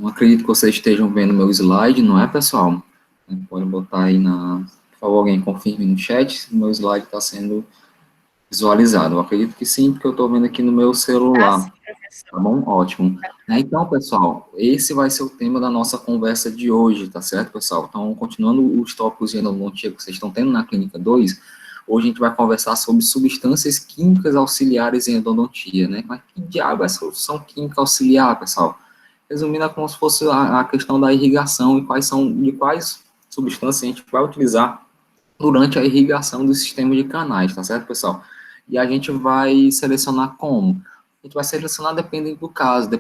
Não acredito que vocês estejam vendo meu slide, não é, pessoal? Pode botar aí por favor, alguém confirme no chat se o meu slide está sendo visualizado. Eu acredito que sim, porque eu estou vendo aqui no meu celular. Tá bom? Ótimo. Então, pessoal, esse vai ser o tema da nossa conversa de hoje, tá certo, pessoal? Então, continuando os tópicos de endodontia que vocês estão tendo na Clínica 2, hoje a gente vai conversar sobre substâncias químicas auxiliares em endodontia, né? Mas que diabo é solução química auxiliar, pessoal? Resumindo, é como se fosse a questão da irrigação e quais substâncias a gente vai utilizar durante a irrigação do sistema de canais, tá certo, pessoal? E a gente vai selecionar como? A gente vai selecionar dependendo do caso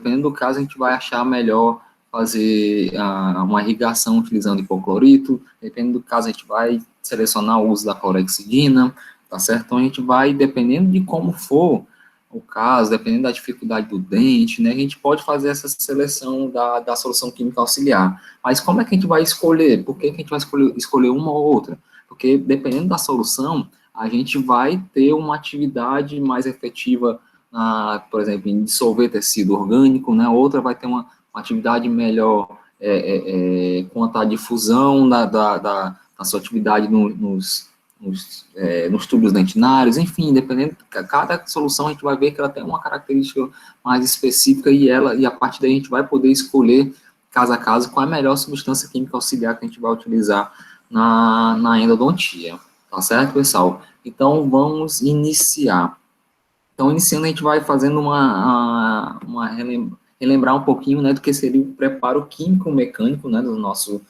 a gente vai achar melhor fazer uma irrigação utilizando hipoclorito, dependendo do caso a gente vai selecionar o uso da clorexidina, tá certo? Então a gente vai, dependendo de como for o caso, dependendo da dificuldade do dente, né, a gente pode fazer essa seleção da solução química auxiliar. Mas como é que a gente vai escolher? Por que a gente vai escolher uma ou outra? Porque dependendo da solução, a gente vai ter uma atividade mais efetiva, por exemplo, em dissolver tecido orgânico, né? Outra vai ter uma atividade melhor quanto à difusão da sua atividade nos tubos dentinários, enfim, dependendo, cada solução a gente vai ver que ela tem uma característica mais específica e a partir daí a gente vai poder escolher, caso a caso, qual é a melhor substância química auxiliar que a gente vai utilizar na endodontia, tá certo, pessoal? Então, vamos iniciar. Então, iniciando, a gente vai fazendo relembrar um pouquinho, né, do que seria o preparo químico-mecânico, né, dos nossos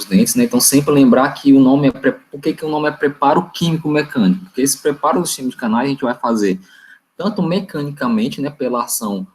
dentes, né? Então, sempre lembrar que o nome por que o nome é preparo químico-mecânico? Porque esse preparo do sistema de canais a gente vai fazer tanto mecanicamente, né, pela ação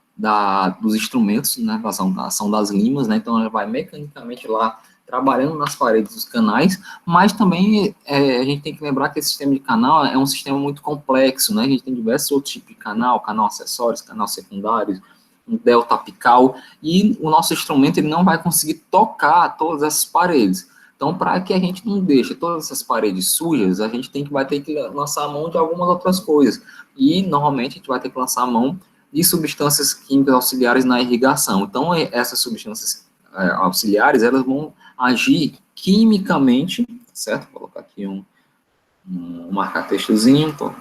dos instrumentos, né, a ação das limas, né? Então, ela vai mecanicamente lá trabalhando nas paredes dos canais, mas também a gente tem que lembrar que esse sistema de canal é um sistema muito complexo, né? A gente tem diversos outros tipos de canal acessórios, canal secundários, um delta apical, e o nosso instrumento ele não vai conseguir tocar todas essas paredes. Então, para que a gente não deixe todas essas paredes sujas, vai ter que lançar a mão de algumas outras coisas. E, normalmente, a gente vai ter que lançar a mão de substâncias químicas auxiliares na irrigação. Então, essas substâncias auxiliares, elas vão agir quimicamente, certo? Vou colocar aqui um marca-textozinho, eu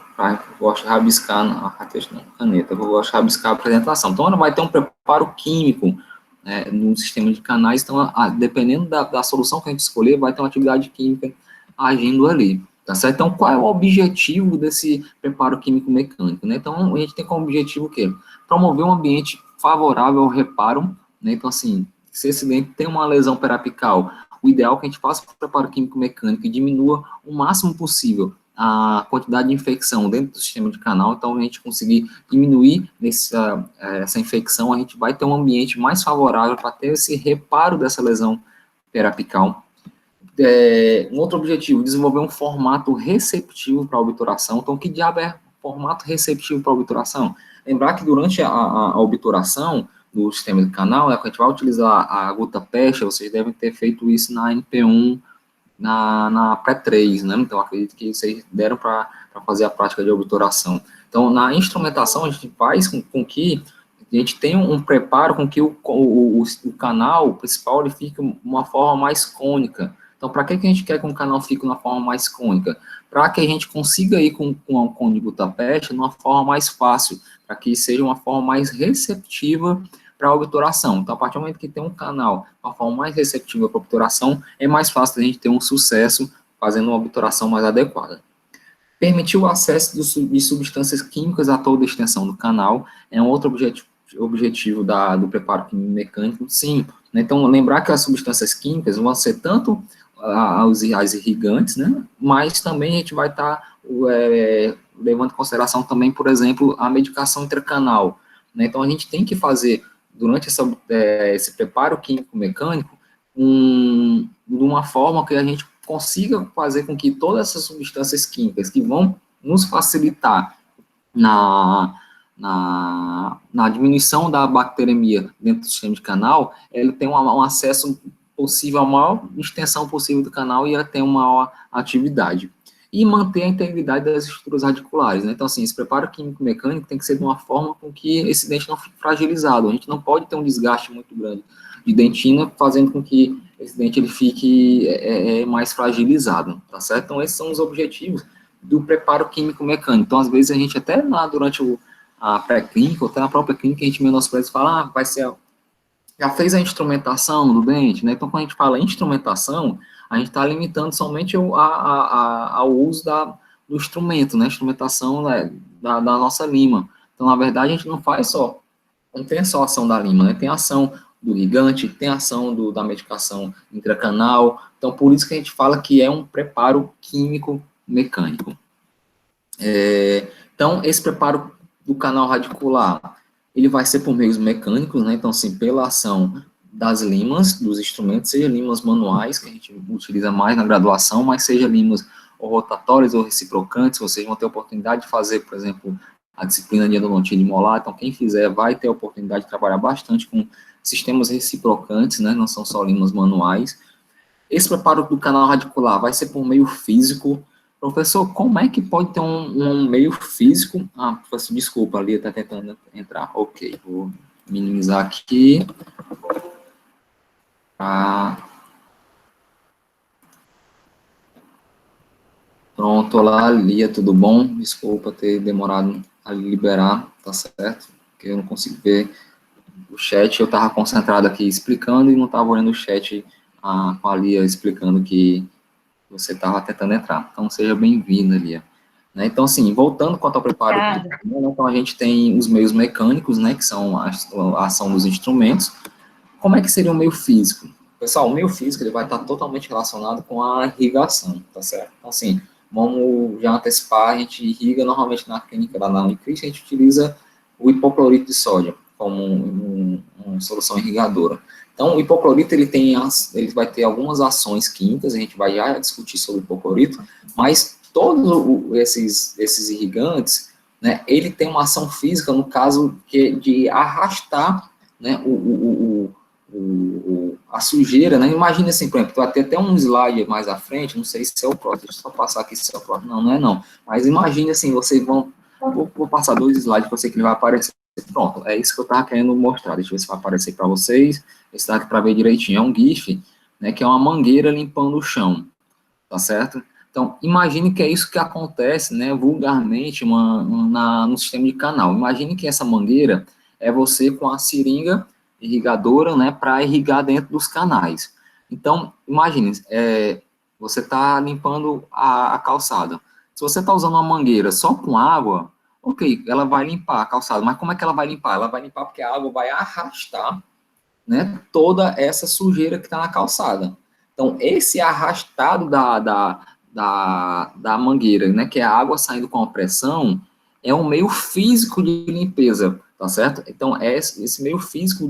gosto de rabiscar na marca-texto na caneta, eu gosto de rabiscar a apresentação. Então, ela vai ter um preparo químico, né, no sistema de canais, então, dependendo da solução que a gente escolher, vai ter uma atividade química agindo ali, tá certo? Então, qual é o objetivo desse preparo químico-mecânico, né? Então, a gente tem como objetivo o quê? Promover um ambiente favorável ao reparo, né? Então, assim, se esse dente tem uma lesão periapical, o ideal é que a gente faça o preparo químico-mecânico e diminua o máximo possível a quantidade de infecção dentro do sistema de canal. Então, a gente conseguir diminuir essa infecção, a gente vai ter um ambiente mais favorável para ter esse reparo dessa lesão periapical. Um outro objetivo, desenvolver um formato receptivo para a obturação. Então, que diabo é formato receptivo para a obturação? Lembrar que durante a obturação do sistema de canal, né, quando a gente vai utilizar a gota-pecha, vocês devem ter feito isso na NP1, na pré-3, né? Então, acredito que vocês deram para fazer a prática de obturação. Então, na instrumentação, a gente faz com que a gente tenha um preparo com que o canal principal ele fique de uma forma mais cônica. Então, para que a gente quer que um canal fique de uma forma mais cônica? Para que a gente consiga ir com a gota-pecha de uma forma mais fácil, para que seja uma forma mais receptiva para a obturação. Então, a partir do momento que tem um canal, uma forma mais receptiva para a obturação, é mais fácil a gente ter um sucesso fazendo uma obturação mais adequada. Permitir o acesso de substâncias químicas a toda a extensão do canal é um outro objetivo do preparo químico mecânico, sim. Né? Então, lembrar que as substâncias químicas vão ser tanto as irrigantes, né? Mas também a gente vai estar levando em consideração também, por exemplo, a medicação intracanal. Né? Então, a gente tem que fazer durante esse preparo químico-mecânico, de uma forma que a gente consiga fazer com que todas essas substâncias químicas que vão nos facilitar na diminuição da bacteremia dentro do sistema de canal, ele tem um acesso possível, a maior extensão possível do canal e ela tem uma maior atividade. e manter a integridade das estruturas radiculares, né? Então, assim, esse preparo químico-mecânico tem que ser de uma forma com que esse dente não fique fragilizado. A gente não pode ter um desgaste muito grande de dentina, fazendo com que esse dente ele fique mais fragilizado, tá certo? Então, esses são os objetivos do preparo químico-mecânico. Então, às vezes, a gente até lá durante a pré-clínica, ou até na própria clínica, a gente menospreza e fala, vai ser, já fez a instrumentação do dente, né? Então, quando a gente fala instrumentação, a gente está limitando somente ao uso do instrumento, né? Instrumentação, né, da nossa lima. Então, na verdade, a gente não faz só, não tem só a ação da lima, né? Tem a ação do ligante, tem a ação da medicação intracanal. Então, por isso que a gente fala que é um preparo químico mecânico. Então, esse preparo do canal radicular, ele vai ser por meios mecânicos, né? Então, assim, pela ação das limas, dos instrumentos, seja limas manuais, que a gente utiliza mais na graduação, mas seja limas ou rotatórias ou reciprocantes, vocês vão ter a oportunidade de fazer, por exemplo, a disciplina de endodontia molar. Então, quem fizer vai ter a oportunidade de trabalhar bastante com sistemas reciprocantes, né? Não são só limas manuais. Esse preparo do canal radicular vai ser por meio físico. Professor, como é que pode ter um meio físico? Ah, professor, desculpa, ali está tentando entrar. Ok, vou minimizar aqui. Pronto, olá, Lia, tudo bom? Desculpa ter demorado a liberar, tá certo? Porque eu não consigo ver o chat, eu estava concentrado aqui explicando e não estava olhando o chat com a Lia explicando que você estava tentando entrar. Então, seja bem-vinda, Lia. Né? Então, assim, voltando quanto ao preparo, então a gente tem os meios mecânicos, né, que são a ação dos instrumentos. Como é que seria o meio físico? Pessoal, o meio físico ele vai estar totalmente relacionado com a irrigação, tá certo? Então, assim, vamos já antecipar, a gente irriga normalmente na clínica da Unicris, a gente utiliza o hipoclorito de sódio como uma solução irrigadora. Então, o hipoclorito ele vai ter algumas ações químicas, a gente vai já discutir sobre o hipoclorito, mas todos esses irrigantes, né, ele tem uma ação física, no caso de arrastar, né, a sujeira, né? Imagina assim, por exemplo, vai ter até um slide mais à frente, não sei se é o próximo, deixa eu só passar aqui se é o próximo, não é não, mas imagine assim, vocês vou passar 2 slides para você que ele vai aparecer, pronto, é isso que eu estava querendo mostrar, deixa eu ver se vai aparecer para vocês, esse daqui para ver direitinho, é um GIF, né, que é uma mangueira limpando o chão, tá certo? Então, imagine que é isso que acontece, né, vulgarmente, no sistema de canal, imagine que essa mangueira é você com a seringa irrigadora, né, para irrigar dentro dos canais. Então, imagine, você está limpando a calçada. Se você está usando uma mangueira só com água, ok, ela vai limpar a calçada, mas como é que ela vai limpar? Ela vai limpar porque a água vai arrastar, né, toda essa sujeira que está na calçada. Então, esse arrastado da mangueira, né, que é a água saindo com a pressão, é um meio físico de limpeza, tá certo? Então, esse meio físico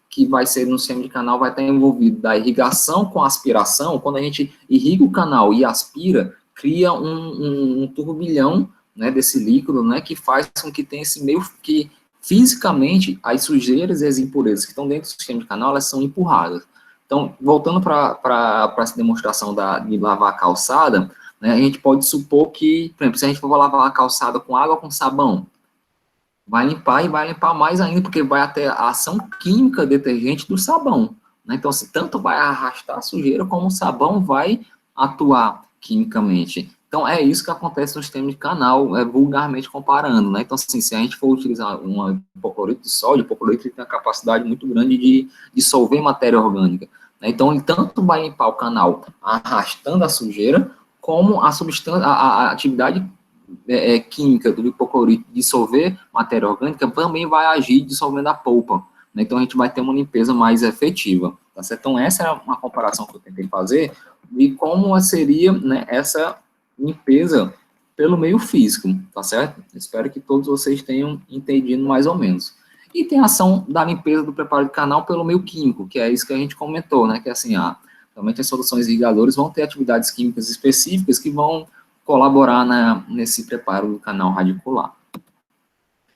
que vai ser no sistema de canal vai estar envolvido da irrigação com aspiração. Quando a gente irriga o canal e aspira, cria um turbilhão, né, desse líquido, né, que faz com que tenha esse meio que fisicamente as sujeiras e as impurezas que estão dentro do sistema de canal, elas são empurradas. Então, voltando para essa demonstração de lavar a calçada, né, a gente pode supor que, por exemplo, se a gente for lavar a calçada com água ou com sabão, vai limpar e vai limpar mais ainda, porque vai ter a ação química detergente do sabão. Né? Então, assim, tanto vai arrastar a sujeira, como o sabão vai atuar quimicamente. Então, é isso que acontece no sistema de canal, vulgarmente comparando. Né? Então, assim, se a gente for utilizar um hipoclorito de sódio, o hipoclorito tem uma capacidade muito grande de dissolver matéria orgânica. Né? Então, ele tanto vai limpar o canal arrastando a sujeira, como a substância, a atividade química do hipoclorito dissolver matéria orgânica também vai agir dissolvendo a polpa. Né? Então, a gente vai ter uma limpeza mais efetiva. Tá certo? Então, essa é uma comparação que eu tentei fazer de como seria, né, essa limpeza pelo meio físico, tá certo? Espero que todos vocês tenham entendido mais ou menos. E tem a ação da limpeza do preparo de canal pelo meio químico, que é isso que a gente comentou, né? Que é assim, realmente as soluções irrigadoras vão ter atividades químicas específicas que vão colaborar nesse preparo do canal radicular.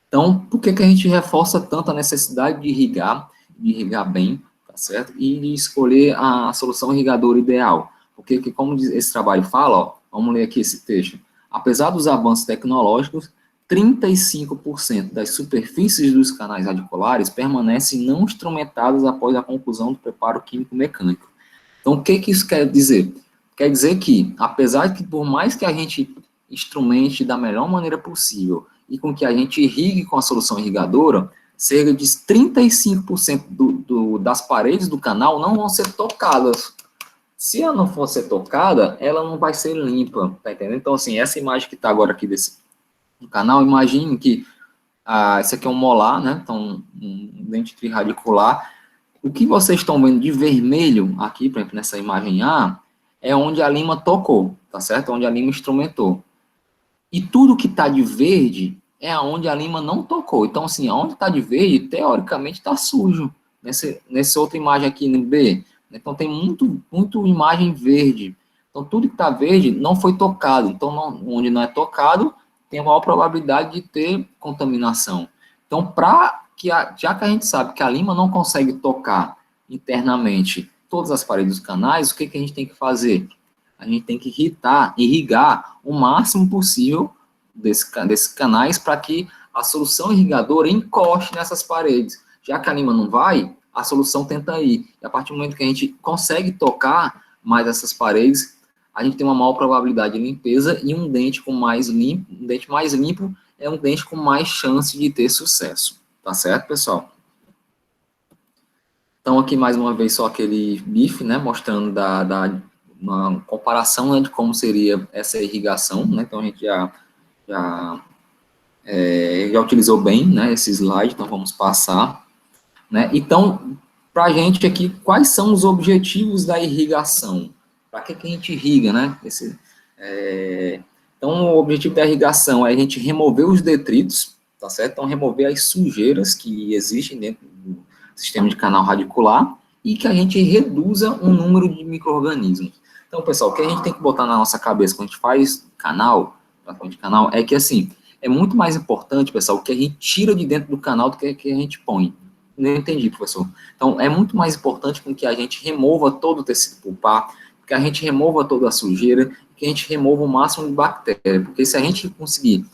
Então, por que a gente reforça tanto a necessidade de irrigar bem, tá certo? E de escolher a solução irrigadora ideal? Porque, como esse trabalho fala, ó, Vamos ler aqui esse texto. Apesar dos avanços tecnológicos, 35% das superfícies dos canais radiculares permanecem não instrumentadas após a conclusão do preparo químico-mecânico. Então, o que isso quer dizer? Quer dizer que, apesar de que, por mais que a gente instrumente da melhor maneira possível e com que a gente irrigue com a solução irrigadora, cerca de 35% das paredes do canal não vão ser tocadas. Se ela não for ser tocada, ela não vai ser limpa, tá entendendo? Então, assim, essa imagem que está agora aqui do canal, imagine que esse aqui é um molar, né? Então, um dente triradicular. O que vocês estão vendo de vermelho aqui, por exemplo, nessa imagem A, é onde a lima tocou, tá certo? Onde a lima instrumentou. E tudo que está de verde é onde a lima não tocou. Então, assim, onde está de verde, teoricamente está sujo. Nessa outra imagem aqui no B. Então, tem muito imagem verde. Então, tudo que está verde não foi tocado. Então, onde não é tocado, tem a maior probabilidade de ter contaminação. Então, já que a gente sabe que a lima não consegue tocar internamente todas as paredes dos canais, o que a gente tem que fazer? A gente tem que irrigar o máximo possível desses canais para que a solução irrigadora encoste nessas paredes. Já que a lima não vai, a solução tenta ir. E a partir do momento que a gente consegue tocar mais essas paredes, a gente tem uma maior probabilidade de limpeza e um dente mais limpo é um dente com mais chance de ter sucesso. Tá certo, pessoal? Então, aqui mais uma vez só aquele bife, né, mostrando uma comparação, né, de como seria essa irrigação, né? Então a gente já utilizou bem, né, esse slide, então vamos passar, né? Então, para a gente aqui, quais são os objetivos da irrigação? Para que a gente irriga, né? Então, o objetivo da irrigação é a gente remover os detritos, tá certo? Então, remover as sujeiras que existem dentro do sistema de canal radicular e que a gente reduza o número de micro-organismos. Então, pessoal, o que a gente tem que botar na nossa cabeça quando a gente faz tratamento de canal, é que, assim, é muito mais importante, pessoal, o que a gente tira de dentro do canal do que a gente põe. Não entendi, professor. Então, é muito mais importante com que a gente remova todo o tecido pulpar, que a gente remova toda a sujeira, que a gente remova o máximo de bactéria, porque se a gente conseguir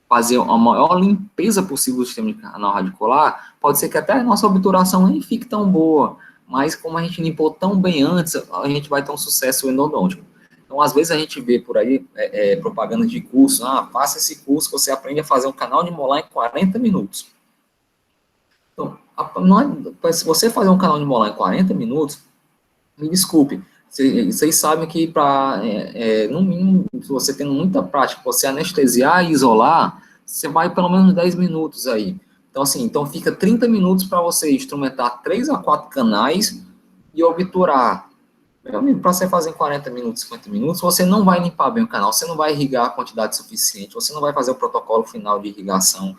fazer a maior limpeza possível do sistema de canal radicular, pode ser que até a nossa obturação nem fique tão boa, mas como a gente limpou tão bem antes, a gente vai ter um sucesso endodôntico. Então, às vezes a gente vê por aí propaganda de curso, faça esse curso, você aprende a fazer um canal de molar em 40 minutos. Então, se você fazer um canal de molar em 40 minutos, me desculpe, vocês sabem que no mínimo, se você tem muita prática, você anestesiar e isolar, você vai pelo menos 10 minutos aí. Então, assim, fica 30 minutos para você instrumentar 3 a 4 canais e obturar. Para você fazer em 40 minutos, 50 minutos, você não vai limpar bem o canal, você não vai irrigar a quantidade suficiente, você não vai fazer o protocolo final de irrigação.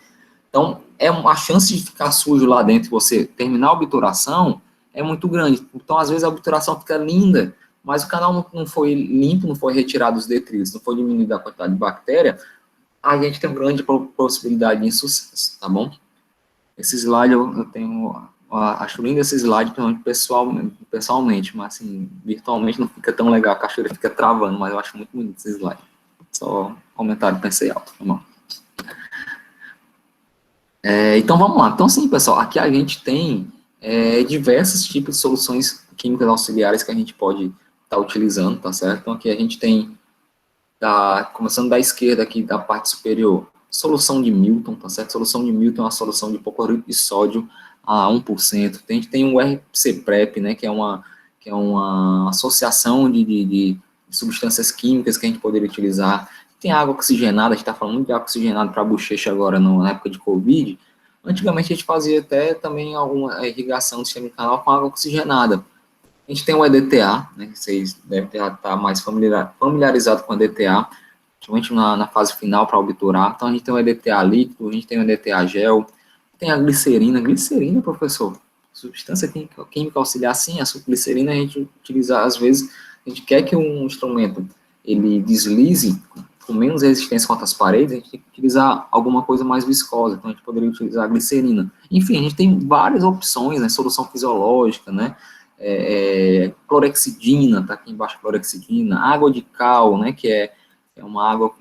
Então, a chance de ficar sujo lá dentro e você terminar a obturação é muito grande. Então, às vezes, a obturação fica linda, mas o canal não foi limpo, não foi retirado os detritos, não foi diminuída a quantidade de bactéria, a gente tem uma grande possibilidade de insucesso, tá bom? Esse slide acho lindo esse slide, pessoalmente, mas assim, virtualmente não fica tão legal, a cachoeira fica travando, mas eu acho muito bonito esse slide. Só comentário, pensei alto, tá bom? Então, vamos lá. Então, sim, pessoal, aqui a gente tem diversos tipos de soluções químicas auxiliares que a gente pode estar utilizando, tá certo? Então, aqui a gente tem, começando da esquerda aqui, da parte superior, solução de Milton, tá certo? Solução de Milton é uma solução de hipoclorito de sódio a 1%. A gente tem o RC-PrEP, né, que é uma associação de substâncias químicas que a gente poderia utilizar. Tem água oxigenada, a gente está falando muito de água oxigenada para bochecha agora na época de Covid. Antigamente a gente fazia até também alguma irrigação do sistema de canal com água oxigenada. A gente tem o EDTA, né, vocês devem estar mais familiarizados com o EDTA, principalmente na fase final para obturar. Então a gente tem o EDTA líquido, a gente tem o EDTA gel, tem a glicerina, professor, substância química auxiliar, sim, a glicerina a gente utiliza, às vezes, a gente quer que um instrumento ele deslize com menos resistência contra as paredes, a gente tem que utilizar alguma coisa mais viscosa, então a gente poderia utilizar a glicerina. Enfim, a gente tem várias opções, né, solução fisiológica, né, clorexidina, tá aqui embaixo clorexidina, água de cal, né, que é é uma água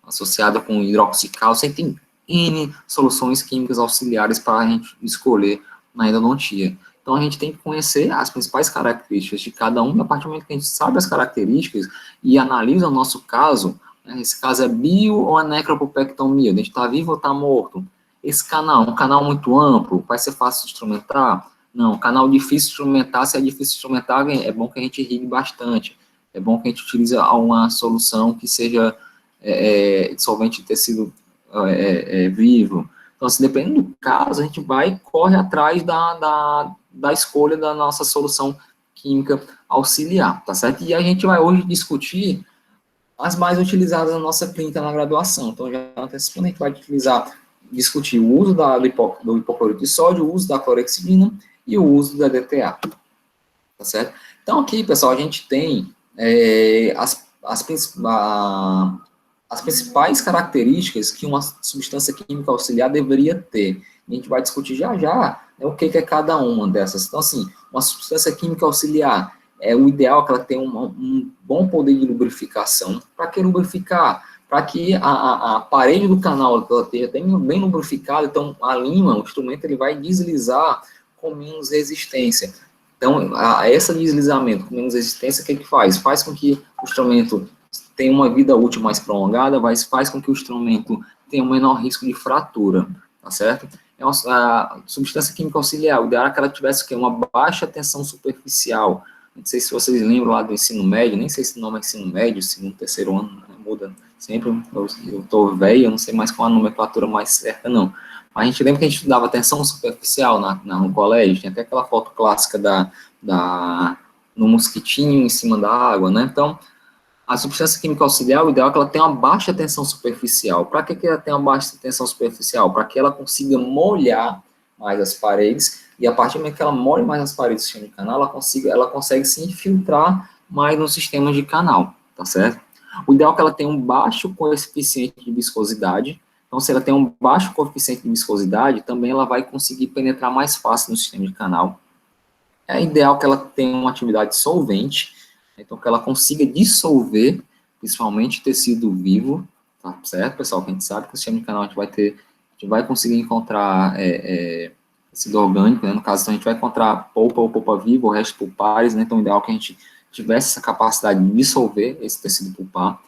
associada com hidróxido de cálcio, aí tem N soluções químicas auxiliares para a gente escolher na endodontia. Então, a gente tem que conhecer as principais características de cada um, e a partir do momento que a gente sabe as características e analisa o nosso caso, né, esse caso é bio ou é necropulpectomia, a gente está vivo ou está morto. Esse canal, um canal muito amplo, vai ser fácil de instrumentar? Não, canal difícil de instrumentar, se é difícil de instrumentar, é bom que a gente irrigue bastante, é bom que a gente utilize uma solução que seja dissolvente de tecido vivo. Então, assim, dependendo do caso, a gente corre atrás da escolha da nossa solução química auxiliar, tá certo? E a gente vai hoje discutir as mais utilizadas na nossa clínica na graduação. Então, já antecipando, a gente vai discutir o uso do hipoclorito de sódio, o uso da clorexidina e o uso da DTA, tá certo? Então, aqui, pessoal, a gente tem as principais características que uma substância química auxiliar deveria ter. A gente vai discutir já, né, o que é cada uma dessas. Então, assim, uma substância química auxiliar, o ideal é que ela tenha um bom poder de lubrificação. Para que lubrificar? Para que a parede do canal ela esteja bem lubrificada, então a lima, o instrumento, ele vai deslizar com menos resistência. Então, esse deslizamento com menos resistência, o que faz? Faz com que o instrumento tenha uma vida útil mais prolongada, faz com que o instrumento tenha um menor risco de fratura, tá certo? A substância química auxiliar, o ideal é que ela tivesse uma baixa tensão superficial. Não sei se vocês lembram lá do ensino médio, nem sei se o nome é ensino médio, segundo, terceiro ano, né, muda sempre, eu tô velho, eu não sei mais qual a nomenclatura mais certa, não. Mas a gente lembra que a gente estudava tensão superficial no colégio, tinha até aquela foto clássica no mosquitinho em cima da água, né? Então, a substância química auxiliar, o ideal é que ela tenha uma baixa tensão superficial. Para que ela tenha uma baixa tensão superficial? Para que ela consiga molhar mais as paredes, e a partir do momento que ela molha mais as paredes do sistema de canal, ela consegue se infiltrar mais no sistema de canal, tá certo? O ideal é que ela tenha um baixo coeficiente de viscosidade. Então, se ela tem um baixo coeficiente de viscosidade, também ela vai conseguir penetrar mais fácil no sistema de canal. É ideal que ela tenha uma atividade solvente, então que ela consiga dissolver, principalmente tecido vivo, tá certo, pessoal? Que a gente sabe que no sistema de canal a gente vai conseguir encontrar tecido orgânico, né? No caso, então, a gente vai encontrar polpa ou polpa viva, ou restos pulpares, né? Então, o ideal é que a gente tivesse essa capacidade de dissolver esse tecido pulpar.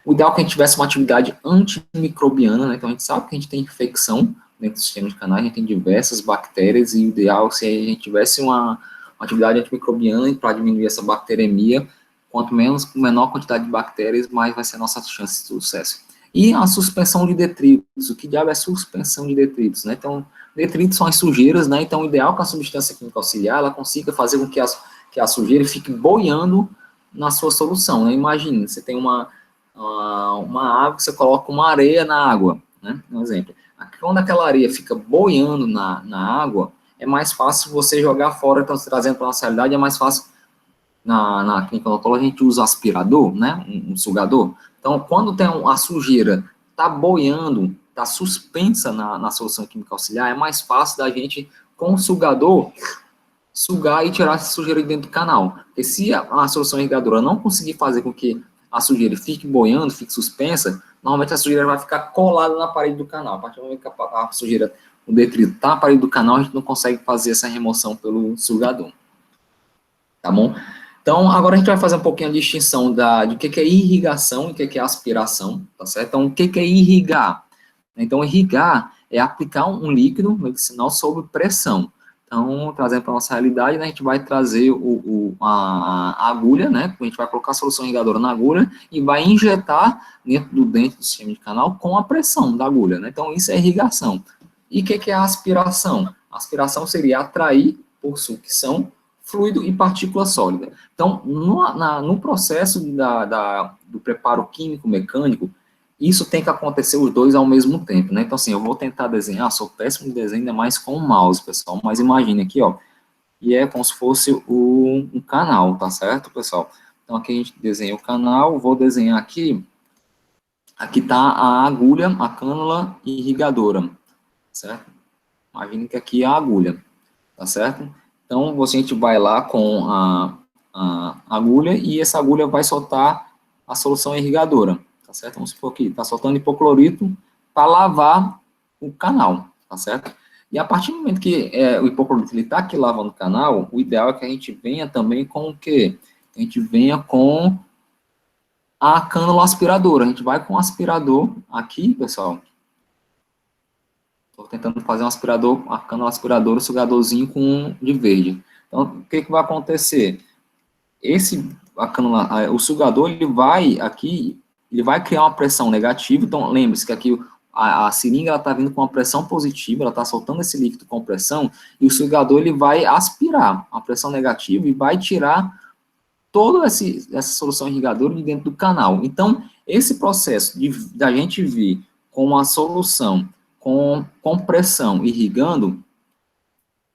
O ideal é que a gente tivesse uma atividade antimicrobiana, né? Então, a gente sabe que a gente tem infecção dentro do sistema de canal, a gente tem diversas bactérias, e o ideal se a gente tivesse uma atividade antimicrobiana para diminuir essa bacteremia. Quanto menor quantidade de bactérias, mais vai ser a nossa chance de sucesso. E a suspensão de detritos. O que diabo é suspensão de detritos, né? Então, detritos são as sujeiras, né? Então, o ideal é que a substância química auxiliar, ela consiga fazer com que a sujeira fique boiando na sua solução, né? Imagine, você tem uma água, você coloca uma areia na água, né? Um exemplo. Quando aquela areia fica boiando na água, é mais fácil você jogar fora. Então, trazendo para a nossa realidade, é mais fácil. Na clínica odontológica, a gente usa aspirador, né? Um sugador. Então, quando tem a sujeira, está boiando, está suspensa na solução química auxiliar, é mais fácil da gente, com o sugador, sugar e tirar essa sujeira de dentro do canal. Porque se a solução irrigadora não conseguir fazer com que a sujeira fique boiando, fique suspensa, normalmente a sujeira vai ficar colada na parede do canal. A partir do momento que a sujeira, o detrito está na parede do canal, a gente não consegue fazer essa remoção pelo sugador. Tá bom? Então, agora a gente vai fazer um pouquinho a distinção de o que é irrigação e o que é aspiração, tá certo? Então, o que é irrigar? Então, irrigar é aplicar um líquido medicinal sob pressão. Então, trazendo para a nossa realidade, né, a gente vai trazer a agulha, né? A gente vai colocar a solução irrigadora na agulha e vai injetar dentro do sistema de canal com a pressão da agulha, né? Então, isso é irrigação. E o que é a aspiração? A aspiração seria atrair, por sucção, fluido e partícula sólida. Então, no processo do preparo químico-mecânico, isso tem que acontecer os dois ao mesmo tempo, né? Então, assim, eu vou tentar desenhar, sou péssimo de desenho, ainda mais com o mouse, pessoal, mas imagine aqui, ó, e é como se fosse um canal, tá certo, pessoal? Então, aqui a gente desenha o canal, vou desenhar aqui tá a agulha, a cânula irrigadora, certo? Imagine que aqui é a agulha, tá certo? Então, a gente vai lá com a agulha, e essa agulha vai soltar a solução irrigadora, tá certo? Vamos supor que está soltando hipoclorito para lavar o canal, tá certo? E a partir do momento que o hipoclorito está aqui lavando o canal, o ideal é que a gente venha também com o quê? A gente venha com a cânula aspiradora. A gente vai com o aspirador aqui, pessoal. Estou tentando fazer um aspirador, a cânula aspiradora, o sugadorzinho com de verde. Então, o que vai acontecer? O sugador, ele vai criar uma pressão negativa. Então, lembre-se que aqui a seringa está vindo com uma pressão positiva, ela está soltando esse líquido com pressão, e o sugador ele vai aspirar a pressão negativa e vai tirar toda essa solução irrigadora de dentro do canal. Então, esse processo da gente vir com uma solução com pressão irrigando,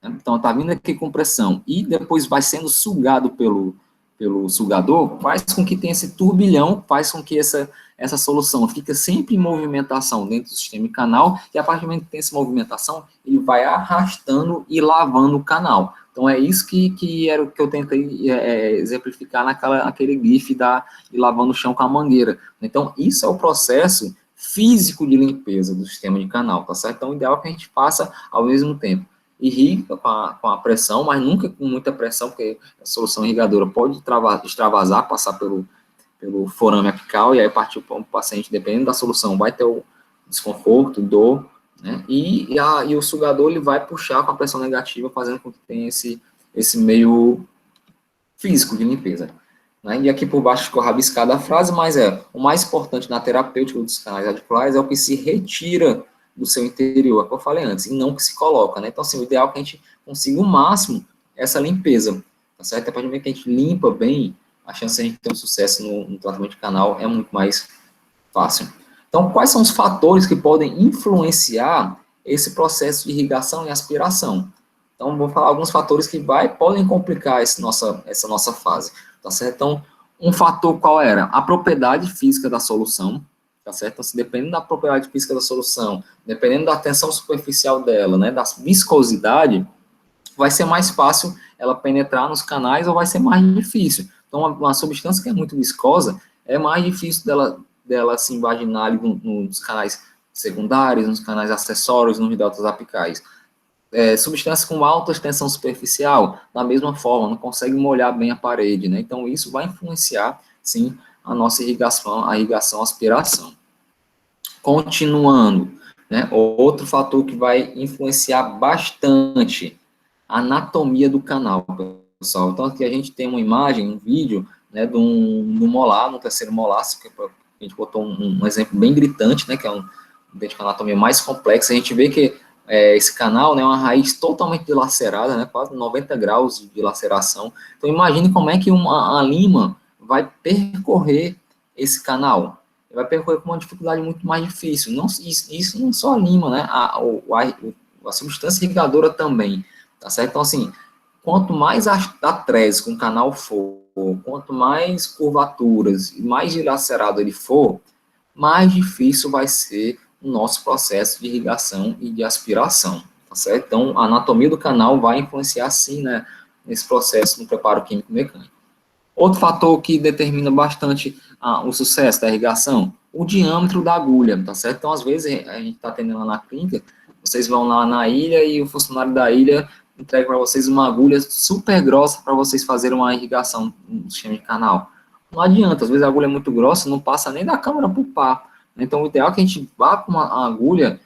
né? Então está vindo aqui com pressão e depois vai sendo sugado pelo sugador, faz com que tenha esse turbilhão, faz com que essa solução fica sempre em movimentação dentro do sistema de canal, e a partir do momento que tem essa movimentação, ele vai arrastando e lavando o canal. Então, é isso que era o que eu tentei exemplificar naquele gif de lavando o chão com a mangueira. Então, isso é o processo físico de limpeza do sistema de canal, tá certo? Então, o ideal é que a gente faça ao mesmo tempo. Irriga com a pressão, mas nunca com muita pressão, porque a solução irrigadora pode extravasar, passar pelo forame apical, e aí partir para o paciente, dependendo da solução, vai ter o desconforto, dor, né? E o sugador ele vai puxar com a pressão negativa, fazendo com que tenha esse meio físico de limpeza. Né? E aqui por baixo ficou rabiscada a frase, mas o mais importante na terapêutica dos canais radiculares é o que se retira do seu interior, é o que eu falei antes, e não o que se coloca, né? Então, assim, o ideal é que a gente consiga o máximo essa limpeza, tá certo? A partir do momento que a gente limpa bem, a chance de a gente ter um sucesso no tratamento de canal é muito mais fácil. Então, quais são os fatores que podem influenciar esse processo de irrigação e aspiração? Então, vou falar alguns fatores que podem complicar essa nossa fase, tá certo? Então, um fator qual era? A propriedade física da solução, tá certo? Então, dependendo da propriedade física da solução, dependendo da tensão superficial dela, né, da viscosidade, vai ser mais fácil ela penetrar nos canais ou vai ser mais difícil. Então, uma substância que é muito viscosa, é mais difícil dela se invaginar ali nos canais secundários, nos canais acessórios, nos deltas apicais. Substâncias com alta tensão superficial, da mesma forma, não consegue molhar bem a parede, né? Então, isso vai influenciar, sim, a nossa irrigação, aspiração. Continuando, né? Outro fator que vai influenciar bastante a anatomia do canal, pessoal. Então, aqui a gente tem uma imagem, um vídeo, né, do molar, no terceiro molar, que a gente botou um exemplo bem gritante, né, que é um dente com anatomia mais complexa. A gente vê que esse canal, né, é uma raiz totalmente dilacerada, né, quase 90 graus de dilaceração. Então, imagine como é que a lima vai percorrer esse canal. Vai percorrer com uma dificuldade muito mais difícil. Isso não só a lima, né, a substância irrigadora também, tá certo? Então, assim, quanto mais atrésico um canal for, quanto mais curvaturas e mais dilacerado ele for, mais difícil vai ser o nosso processo de irrigação e de aspiração, tá certo? Então, a anatomia do canal vai influenciar, sim, né, nesse processo no preparo químico-mecânico. Outro fator que determina bastante o sucesso da irrigação, o diâmetro da agulha, tá certo? Então, às vezes, a gente está atendendo lá na clínica, vocês vão lá na ilha e o funcionário da ilha entrega para vocês uma agulha super grossa para vocês fazerem uma irrigação no sistema de canal. Não adianta, às vezes a agulha é muito grossa, não passa nem da câmara para o par. Então, o ideal é que a gente vá com uma agulha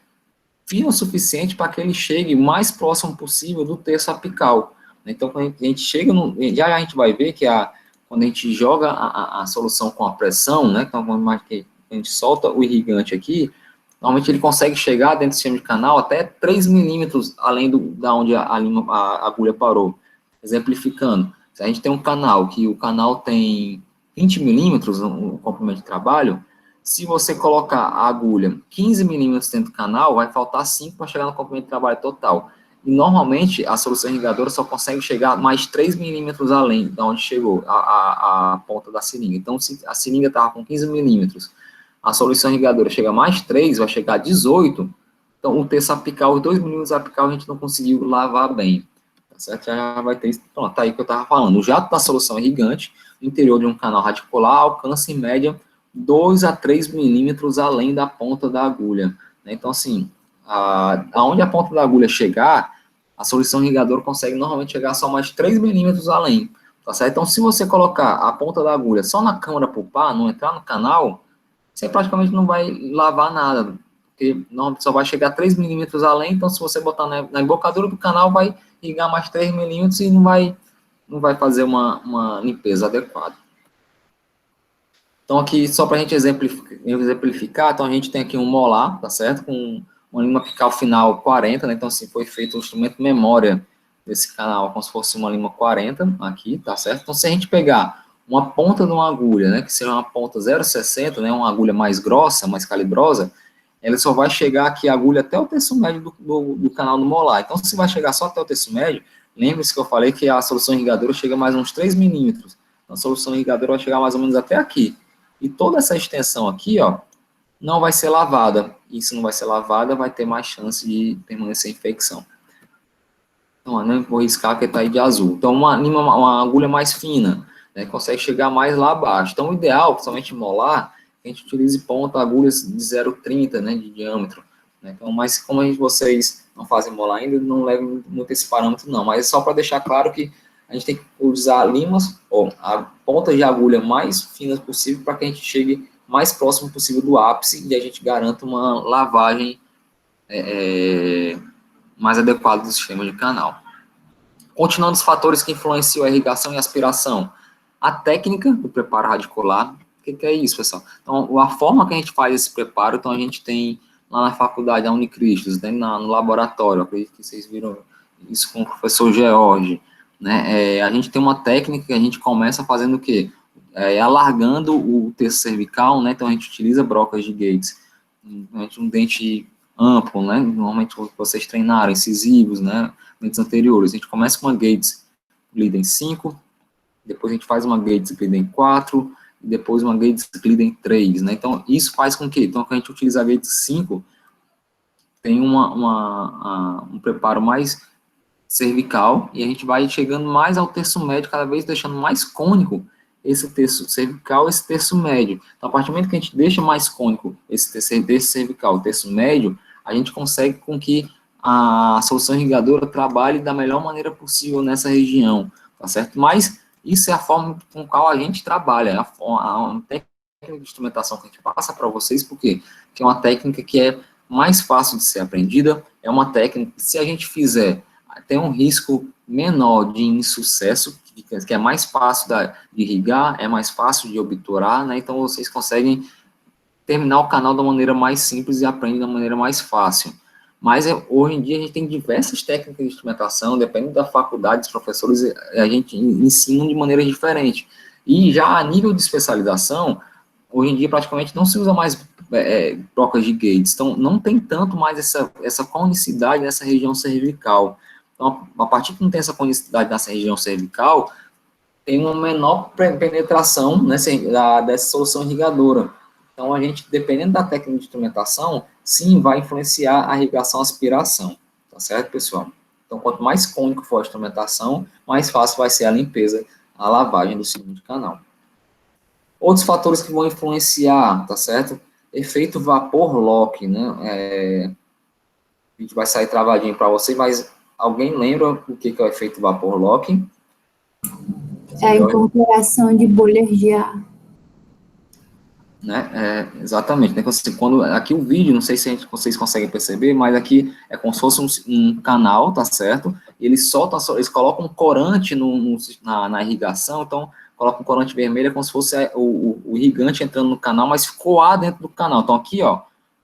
fina o suficiente para que ele chegue o mais próximo possível do terço apical. Então, quando a gente chega, já a gente vai ver que quando a gente joga a solução com a pressão, né, então, que a gente solta o irrigante aqui, normalmente ele consegue chegar dentro do sistema de canal até 3 milímetros além da onde a agulha parou. Exemplificando, se a gente tem um canal, que o canal tem 20 milímetros, um comprimento de trabalho, se você colocar a agulha 15 milímetros dentro do canal, vai faltar 5 para chegar no comprimento de trabalho total. E normalmente a solução irrigadora só consegue chegar mais 3 milímetros além de onde chegou a ponta da seringa. Então, se a seringa estava com 15 milímetros, a solução irrigadora chega a mais 3, vai chegar a 18, então o terço apical, os 2 milímetros apical, a gente não conseguiu lavar bem. Tá certo? Já vai ter, pronto, tá aí que eu estava falando. O jato da solução irrigante, no interior de um canal radicular, alcança em média 2 a 3 milímetros além da ponta da agulha, né? Então, assim, aonde a ponta da agulha chegar, a solução irrigadora consegue normalmente chegar só mais 3 milímetros além, tá certo? Então, se você colocar a ponta da agulha só na câmara pulpar, não entrar no canal, você praticamente não vai lavar nada, porque normalmente só vai chegar 3 milímetros além, então se você botar na embocadura do canal, vai irrigar mais 3 milímetros e não vai fazer uma limpeza adequada. Então, aqui, só para a gente exemplificar, então a gente tem aqui um molar, tá certo? Com uma lima apical final 40, né? Então, assim, foi feito um instrumento memória desse canal, como se fosse uma lima 40 aqui, tá certo? Então, se a gente pegar uma ponta de uma agulha, né? Que seja uma ponta 0,60, né? Uma agulha mais grossa, mais calibrosa, ela só vai chegar aqui a agulha até o terço médio do canal do molar. Então, se vai chegar só até o terço médio, lembre-se que eu falei que a solução irrigadora chega mais uns 3 milímetros. Então, a solução irrigadora vai chegar mais ou menos até aqui. E toda essa extensão aqui, ó, não vai ser lavada. E se não vai ser lavada, vai ter mais chance de permanecer infecção. Então, eu não vou riscar que está aí de azul. Então, uma agulha mais fina, né, consegue chegar mais lá abaixo. Então, o ideal, principalmente molar, é que a gente utilize ponta, agulhas de 0,30, né, de diâmetro. Né? Então, mas como vocês não fazem molar ainda, não levem muito esse parâmetro, não. Mas é só para deixar claro que a gente tem que usar limas, ou a ponta de agulha mais finas possível para que a gente chegue mais próximo possível do ápice e a gente garanta uma lavagem mais adequada do sistema de canal. Continuando os fatores que influenciam a irrigação e aspiração. A técnica do preparo radicular. O que é isso, pessoal? Então, a forma que a gente faz esse preparo, então a gente tem lá na faculdade, da Unicristos, né, no laboratório, acredito que vocês viram isso com o professor George, né, a gente tem uma técnica que a gente começa fazendo o quê? Alargando o terço cervical, né, então a gente utiliza brocas de Gates, um dente amplo, né, normalmente vocês treinaram, incisivos, né, dentes anteriores, a gente começa com uma Gates Glidden 5, depois a gente faz uma Gates Glidden 4, e depois uma Gates Glidden 3, né, então isso faz com que, então, quando a gente utiliza a Gates 5, tem um preparo mais cervical, e a gente vai chegando mais ao terço médio, cada vez deixando mais cônico esse terço cervical, esse terço médio. Então, a partir do momento que a gente deixa mais cônico esse terço cervical, o terço médio, a gente consegue com que a solução irrigadora trabalhe da melhor maneira possível nessa região, tá certo? Mas isso é a forma com a qual a gente trabalha, a técnica de instrumentação que a gente passa para vocês, porque é uma técnica que é mais fácil de ser aprendida, é uma técnica que, se a gente fizer, tem um risco menor de insucesso, que é mais fácil de irrigar, é mais fácil de obturar, né? Então vocês conseguem terminar o canal da maneira mais simples e aprendem da maneira mais fácil. Mas hoje em dia a gente tem diversas técnicas de instrumentação, dependendo da faculdade, dos professores, a gente ensina de maneira diferente. E já a nível de especialização, hoje em dia praticamente não se usa mais brocas de Gates, então não tem tanto mais essa conicidade nessa região cervical. Então, a partir que não tem essa conicidade nessa região cervical, tem uma menor penetração dessa solução irrigadora. Então, a gente, dependendo da técnica de instrumentação, sim, vai influenciar a irrigação, aspiração. Tá certo, pessoal? Então, quanto mais cônico for a instrumentação, mais fácil vai ser a limpeza, a lavagem do segundo canal. Outros fatores que vão influenciar, tá certo? Efeito vapor lock, né? A gente vai sair travadinho para vocês, mas alguém lembra o que é o efeito vapor lock? É a incorporação de bolhas de ar. Né? Exatamente. Né? Quando, aqui o vídeo, não sei se vocês conseguem perceber, mas aqui é como se fosse um canal, tá certo? E eles colocam um corante na irrigação, então coloca um corante vermelho, é como se fosse o irrigante entrando no canal, mas ficou ar dentro do canal. Então aqui, ó,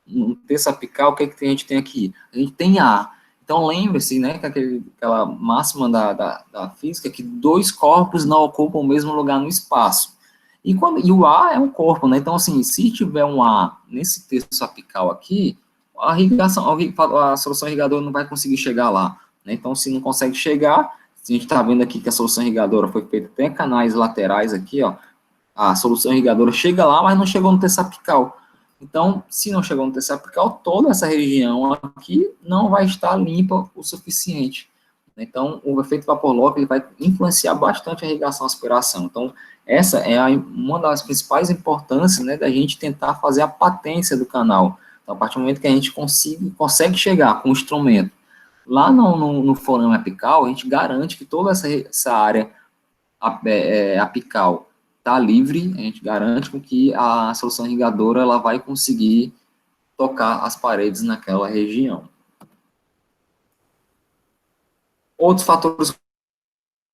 no terço apical, o que a gente tem aqui? A gente tem ar. Então lembre-se, né, que aquela máxima da física, que dois corpos não ocupam o mesmo lugar no espaço. E o ar é um corpo, né? Então, assim, se tiver um ar nesse terço apical aqui, a solução irrigadora não vai conseguir chegar lá, né? Então, se não consegue chegar, se a gente está vendo aqui que a solução irrigadora foi feita até canais laterais aqui, ó, a solução irrigadora chega lá, mas não chegou no terço apical. Então, se não chegou no terço apical, toda essa região aqui não vai estar limpa o suficiente. Então, o efeito vapor lock ele vai influenciar bastante a irrigação e aspiração. Então, essa é uma das principais importâncias, né, da gente tentar fazer a patência do canal. Então, a partir do momento que a gente consegue chegar com o instrumento lá no forame apical, a gente garante que toda essa área apical está livre, a gente garante com que a solução irrigadora ela vai conseguir tocar as paredes naquela região. Outros fatores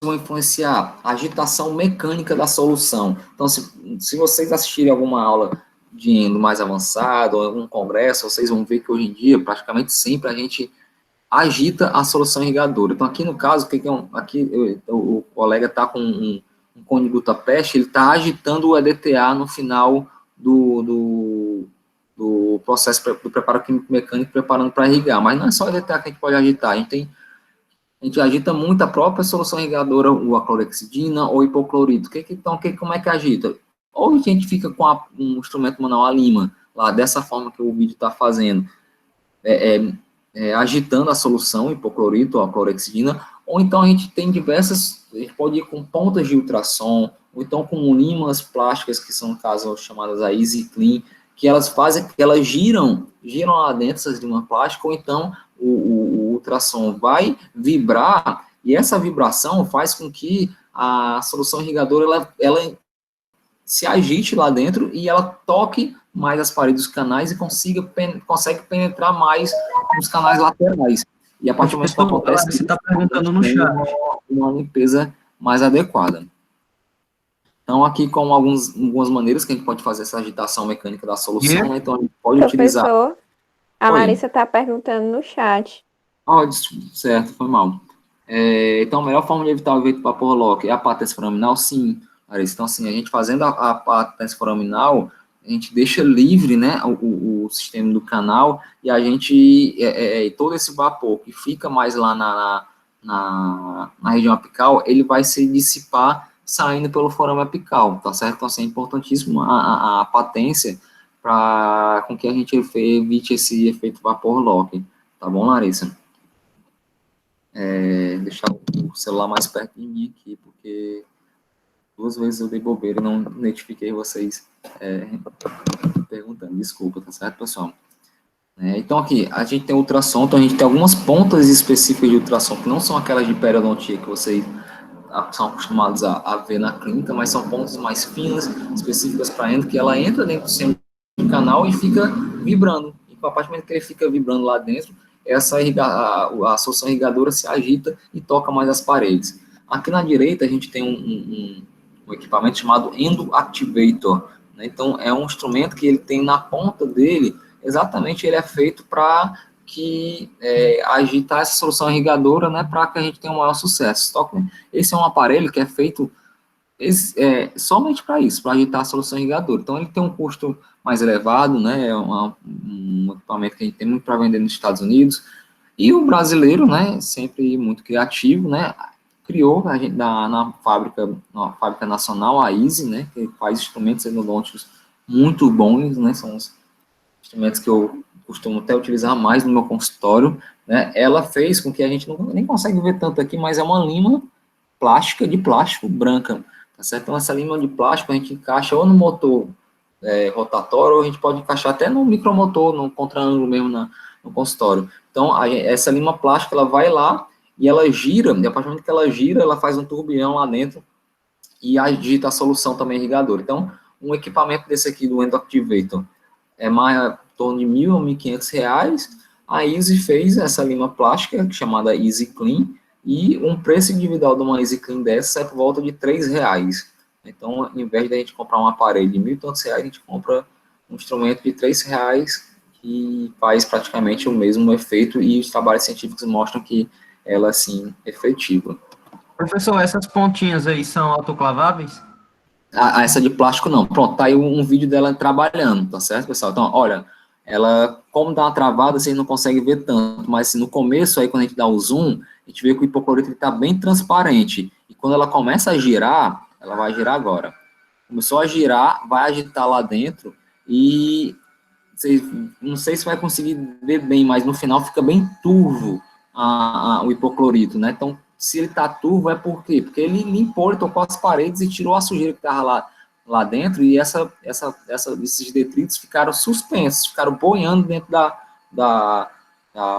vão influenciar a agitação mecânica da solução. Então, se vocês assistirem alguma aula de endo mais avançado, ou algum congresso, vocês vão ver que hoje em dia, praticamente sempre, a gente agita a solução irrigadora. Então, aqui no caso, o colega está com um cone gutapeste, ele está agitando o EDTA no final do processo do preparo químico mecânico, preparando para irrigar. Mas não é só o EDTA que a gente pode agitar, a gente agita muito a própria solução irrigadora, ou a clorexidina, ou hipoclorito. Como é que agita? Ou a gente fica com um instrumento manual, a lima, lá, dessa forma que o vídeo está fazendo, agitando a solução, hipoclorito ou a clorexidina, ou então a gente pode ir com pontas de ultrassom, ou então com limas plásticas, que são, no caso, chamadas a Easy Clean, que elas giram lá dentro, essas limas plásticas, ou então o ultrassom vai vibrar, e essa vibração faz com que a solução irrigadora ela se agite lá dentro e ela toque mais as paredes dos canais e consegue penetrar mais nos canais laterais. E a partir do momento que acontece, você está perguntando no chat. Uma limpeza mais adequada. Então, aqui com algumas maneiras que a gente pode fazer essa agitação mecânica da solução, né? Então a gente pode utilizar... Professor, a Larissa está perguntando no chat. Certo, foi mal. Então, a melhor forma de evitar o efeito vapor lock é a patência foraminal? Sim, Larissa. Então, assim, a gente fazendo a patência foraminal, a gente deixa livre, né, o sistema do canal, e a gente, todo esse vapor que fica mais lá na região apical, ele vai se dissipar saindo pelo forame apical, tá certo? Então, assim, é importantíssimo a patência para com que a gente evite esse efeito vapor lock. Tá bom, Larissa? Deixar o celular mais perto de mim aqui, porque 2 vezes eu dei bobeira e não notifiquei vocês perguntando. Desculpa, tá certo, pessoal? Então, aqui, a gente tem ultrassom, então a gente tem algumas pontas específicas de ultrassom, que não são aquelas de periodontia que vocês são acostumados a ver na clínica, mas são pontas mais finas, específicas para endo, que ela entra dentro do centro do canal e fica vibrando. E a partir do momento que ele fica vibrando lá dentro, a solução irrigadora se agita e toca mais as paredes. Aqui na direita, a gente tem um equipamento chamado Endo Activator, né? Então, é um instrumento que ele tem na ponta dele, exatamente ele é feito para agitar essa solução irrigadora, né, para que a gente tenha um maior sucesso. Esse é um aparelho que é feito somente para isso, para agitar a solução irrigadora. Então, ele tem um custo mais elevado, né, é um equipamento que a gente tem muito para vender nos Estados Unidos, e o brasileiro, né, sempre muito criativo, né, criou na fábrica nacional, a Easy, né, que faz instrumentos endodônticos muito bons, né, são os instrumentos que eu costumo até utilizar mais no meu consultório, né, ela fez com que a gente nem consegue ver tanto aqui, mas é uma lima de plástico branca, tá certo? Então, essa lima de plástico a gente encaixa ou no motor rotatório, ou a gente pode encaixar até no micromotor, no contraângulo mesmo no consultório. Então, essa lima plástica, ela vai lá e ela gira, e a partir do momento que ela gira, ela faz um turbilhão lá dentro e agita a solução também irrigadora. Então, um equipamento desse aqui, do Endo Activator, é mais em torno de R$1.000 a R$1.500. A Easy fez essa lima plástica, chamada Easy Clean, e um preço individual de uma Easy Clean dessa é por volta de R$3. Então, ao invés de a gente comprar um aparelho de R$1.000 e tantos, a gente compra um instrumento de R$3, que faz praticamente o mesmo efeito, e os trabalhos científicos mostram que ela, sim, é efetiva. Professor, essas pontinhas aí são autoclaváveis? Essa de plástico não. Pronto, tá aí um vídeo dela trabalhando, tá certo, pessoal? Então, olha, ela, como dá uma travada, você não consegue ver tanto, mas no começo, aí, quando a gente dá o zoom, a gente vê que o hipoclorito está bem transparente. E quando ela começa a girar, ela vai girar agora. Começou a girar, vai agitar lá dentro, e não sei se vai conseguir ver bem, mas no final fica bem turvo o hipoclorito, né? Então, se ele está turvo, é por quê? Porque ele limpou, ele tocou as paredes e tirou a sujeira que estava lá dentro, e esses detritos ficaram suspensos, ficaram boiando dentro da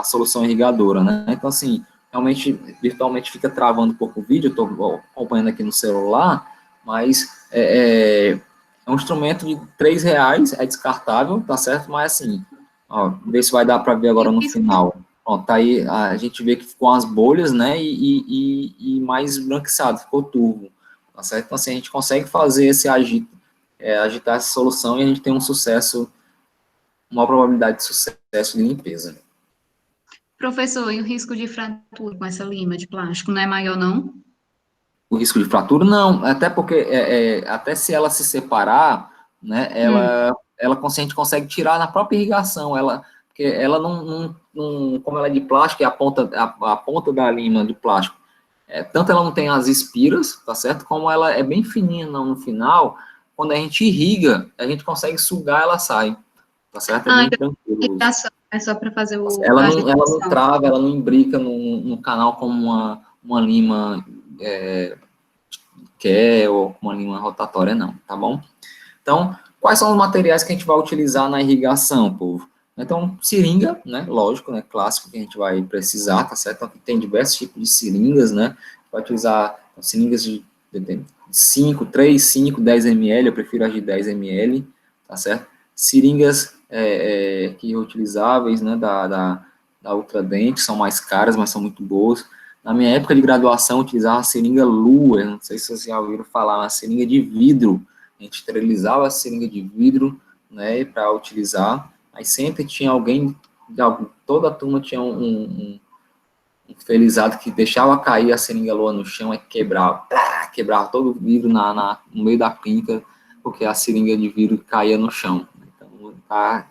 solução irrigadora, né? Então, assim, realmente, virtualmente fica travando um pouco o vídeo, eu estou acompanhando aqui no celular, mas é um instrumento de R$ 3, é descartável, tá certo? Mas, assim, ó, ver se vai dar para ver agora no final. Ó, tá aí, a gente vê que ficou as bolhas, né, e mais branquiçado, ficou turvo, tá certo? Então, assim, a gente consegue fazer esse agitar essa solução e a gente tem um sucesso, uma probabilidade de sucesso de limpeza. Professor, e o risco de fratura com essa lima de plástico não é maior, não? O risco de fratura, não, até porque, até se ela se separar, né, ela a gente consegue tirar na própria irrigação, porque ela como ela é de plástico, e a ponta da lima de plástico, tanto ela não tem as espiras, tá certo, como ela é bem fininha no final, quando a gente irriga, a gente consegue sugar, ela sai, tá certo? É bem tranquilo. É só para fazer ela não trava, ela não imbrica no canal como uma lima ou uma lima rotatória, não, tá bom? Então, quais são os materiais que a gente vai utilizar na irrigação, povo? Então, seringa, né, lógico, né, clássico que a gente vai precisar, tá certo? Então, tem diversos tipos de seringas, né, vai utilizar seringas de 5, 3, 5, 10 ml, eu prefiro as de 10 ml, tá certo? Seringas reutilizáveis, né, da Ultradent, são mais caras, mas são muito boas. Na minha época de graduação, eu utilizava a seringa Luer, não sei se vocês já ouviram falar, uma seringa de vidro. A gente esterilizava a seringa de vidro, né, para utilizar. Aí sempre tinha alguém, toda a turma tinha um felizado que deixava cair a seringa Luer no chão e quebrava todo o vidro no meio da clínica, porque a seringa de vidro caía no chão. Então,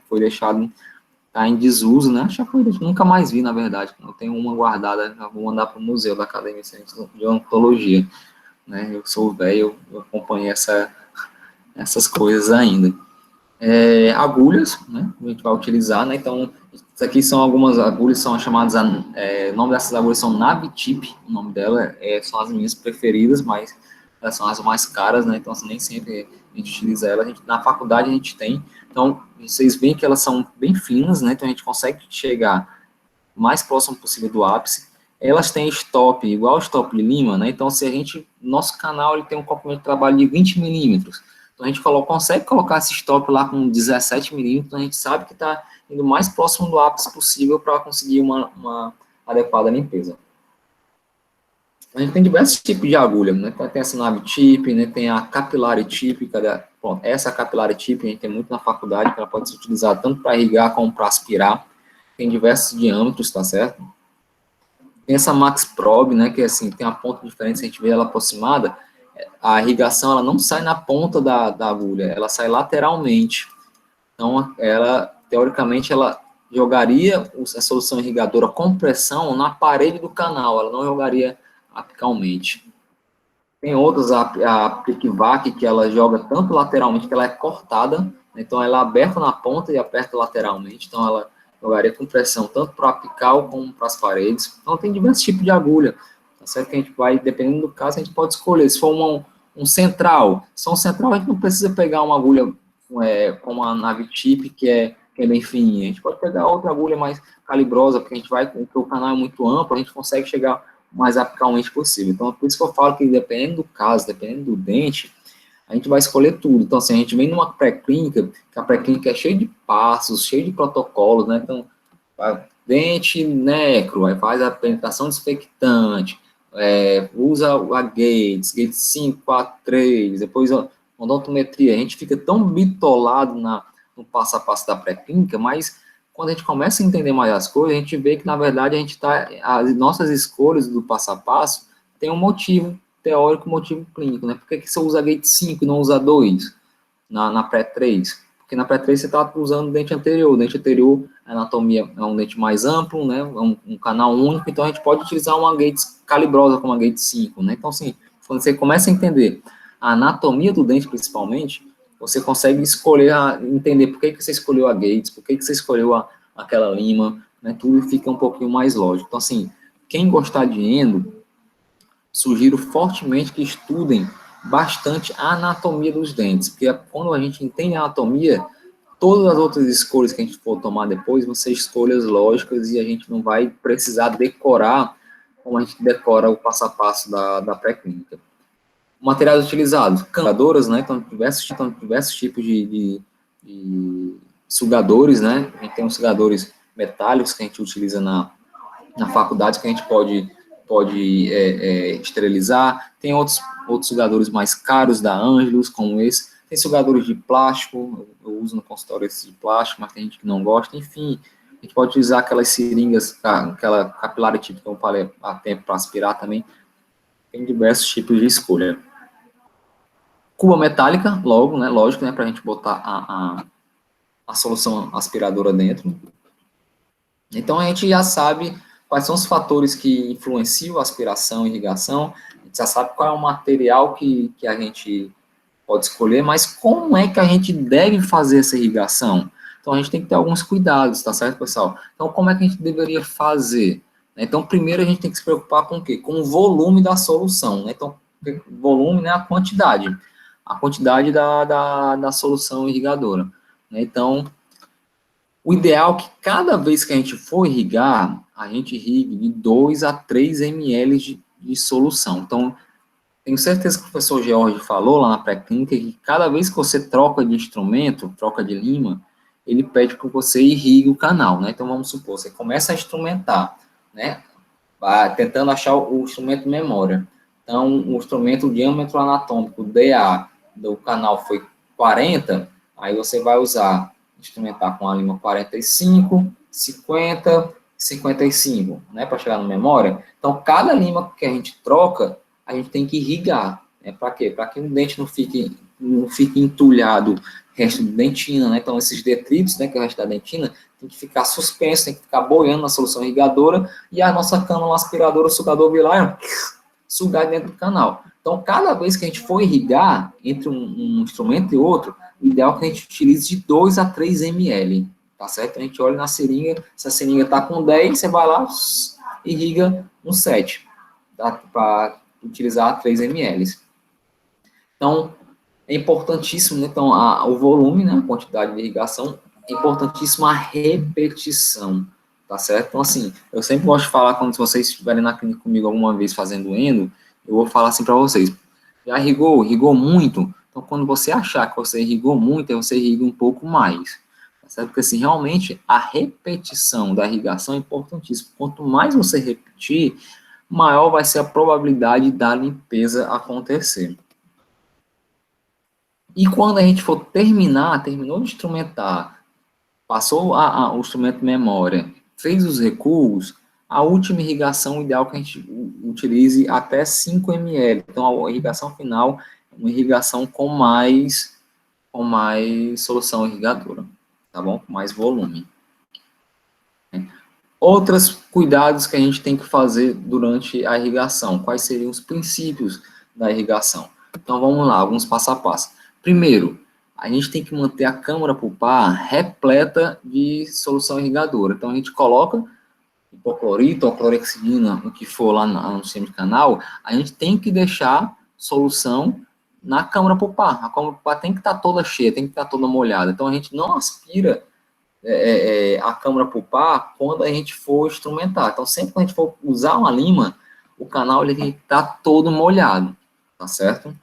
foi deixado... Tá em desuso, né? Acho que nunca mais vi, na verdade. Eu tenho uma guardada, já vou mandar para o Museu da Academia de Odontologia, né? Eu sou velho, eu acompanhei essas coisas ainda. Agulhas, né? A gente vai utilizar, né? Então, isso aqui são algumas agulhas, são chamadas, o nome dessas agulhas são Navitip, o nome dela são as minhas preferidas, mas elas são as mais caras, né? Então, assim, nem sempre a gente utiliza elas. Na faculdade a gente tem. Então, vocês veem que elas são bem finas, né? Então, a gente consegue chegar o mais próximo possível do ápice. Elas têm stop, igual o stop de lima, né? Então, se nosso canal ele tem um comprimento de trabalho de 20 milímetros. Então, a gente consegue colocar esse stop lá com 17 milímetros, a gente sabe que está indo o mais próximo do ápice possível para conseguir uma adequada limpeza. A gente tem diversos tipos de agulha, né? Tem essa Navitip, né? Tem a Capillary Tip, essa Capillary Tip a gente tem muito na faculdade, que ela pode ser utilizada tanto para irrigar como para aspirar. Tem diversos diâmetros, tá certo? Tem essa Max Probe, né? Que assim, tem uma ponta diferente, se a gente vê ela aproximada, a irrigação ela não sai na ponta da agulha, ela sai lateralmente. Então, teoricamente, ela jogaria a solução irrigadora com pressão na parede do canal, ela não jogaria apicalmente. Tem outras, a Plic-Vac, que ela joga tanto lateralmente, que ela é cortada, né? Então ela é aberta na ponta e aperta lateralmente, então ela jogaria com pressão tanto para a apical como para as paredes. Então tem diversos tipos de agulha, tá certo? Que a gente vai, dependendo do caso, a gente pode escolher. Se for um central, se for um central, a gente não precisa pegar uma agulha como a Navitip, que é bem fininha. A gente pode pegar outra agulha mais calibrosa, porque porque o canal é muito amplo, a gente consegue chegar o mais apicalmente possível. Então, é por isso que eu falo que dependendo do caso, dependendo do dente, a gente vai escolher tudo. Então, assim, a gente vem numa pré-clínica, que a pré-clínica é cheia de passos, cheia de protocolos, né? Então, dente necro, aí faz a penetração desinfectante, usa a Gates 5, 4, 3, depois a odontometria. A gente fica tão bitolado no passo a passo da pré-clínica, mas quando a gente começa a entender mais as coisas, a gente vê que, na verdade, as nossas escolhas do passo a passo têm um motivo teórico, um motivo clínico, né? Por que você usa Gate 5 e não usa 2 na pré-3? Porque na pré-3 você está usando o dente anterior. O dente anterior, a anatomia é um dente mais amplo, né? É um canal único, então a gente pode utilizar uma Gate calibrosa como a Gate 5, né? Então, assim, quando você começa a entender a anatomia do dente, principalmente, você consegue entender por que você escolheu a Gates, por que você escolheu aquela lima, né? Tudo fica um pouquinho mais lógico. Então, assim, quem gostar de endo, sugiro fortemente que estudem bastante a anatomia dos dentes, porque quando a gente entende a anatomia, todas as outras escolhas que a gente for tomar depois vão ser escolhas lógicas e a gente não vai precisar decorar como a gente decora o passo a passo da pré-clínica. Materiais utilizados, canadoras, né, então diversos tipos de sugadores, né, a gente tem os sugadores metálicos que a gente utiliza na faculdade, que a gente pode esterilizar, tem outros sugadores mais caros da Angelus, como esse, tem sugadores de plástico, eu uso no consultório esse de plástico, mas tem gente que não gosta, enfim, a gente pode utilizar aquelas seringas, aquela capilar tipo que eu falei há tempo para aspirar também, tem diversos tipos de escolha. Cuba metálica, lógico, né, para a gente botar a solução aspiradora dentro. Então, a gente já sabe quais são os fatores que influenciam a aspiração e irrigação, a gente já sabe qual é o material que a gente pode escolher, mas como é que a gente deve fazer essa irrigação? Então, a gente tem que ter alguns cuidados, tá certo, pessoal? Então, como é que a gente deveria fazer? Então, primeiro a gente tem que se preocupar com o quê? Com o volume da solução, né? Então, volume, né, a quantidade da solução irrigadora, né? Então, o ideal é que cada vez que a gente for irrigar, a gente irrigue de 2 a 3 ml de solução. Então, tenho certeza que o professor George falou lá na pré-clínica que cada vez que você troca de instrumento, troca de lima, ele pede que você irrigue o canal, né? Então, vamos supor, você começa a instrumentar, né? Tentando achar o instrumento de memória. Então, o instrumento, o diâmetro anatômico, DA, do canal foi 40, aí você vai instrumentar com a lima 45, 50, 55, né, para chegar na memória. Então, cada lima que a gente troca, a gente tem que irrigar, né, para quê? Para que o dente não fique entulhado, resto de dentina, né, então esses detritos, né, que é o resto da dentina, tem que ficar suspenso, tem que ficar boiando na solução irrigadora, e a nossa cânula aspiradora, o sugador vir lá e sugar dentro do canal. Então, cada vez que a gente for irrigar entre um instrumento e outro, o ideal é que a gente utilize de 2 a 3 ml, tá certo? A gente olha na seringa, se a seringa está com 10, você vai lá e irriga um 7, tá? Para utilizar 3 ml. Então, é importantíssimo, né? Então, o volume, né? A quantidade de irrigação, é importantíssimo a repetição, tá certo? Então, assim, eu sempre gosto de falar, quando vocês estiverem na clínica comigo alguma vez fazendo endo, eu vou falar assim para vocês, já irrigou muito? Então, quando você achar que você irrigou muito, aí você irriga um pouco mais, tá certo? Porque, assim, realmente, a repetição da irrigação é importantíssima. Quanto mais você repetir, maior vai ser a probabilidade da limpeza acontecer. E quando a gente for terminou de instrumentar, passou o instrumento de memória, fez os recuos, a última irrigação ideal que a gente utilize até 5 ml. Então, a irrigação final é uma irrigação com mais solução irrigadora, tá bom? Com mais volume. Outros cuidados que a gente tem que fazer durante a irrigação. Quais seriam os princípios da irrigação? Então, vamos lá, alguns passo a passo. Primeiro, a gente tem que manter a câmara pulpar repleta de solução irrigadora. Então, a gente coloca hipoclorito ou clorexidina, o que for lá no sistema de canal, a gente tem que deixar solução na câmara pulpar. A câmara pulpar tem que estar toda cheia, tem que estar toda molhada. Então, a gente não aspira a câmara pulpar quando a gente for instrumentar. Então, sempre que a gente for usar uma lima, o canal ele tem que estar todo molhado, tá certo?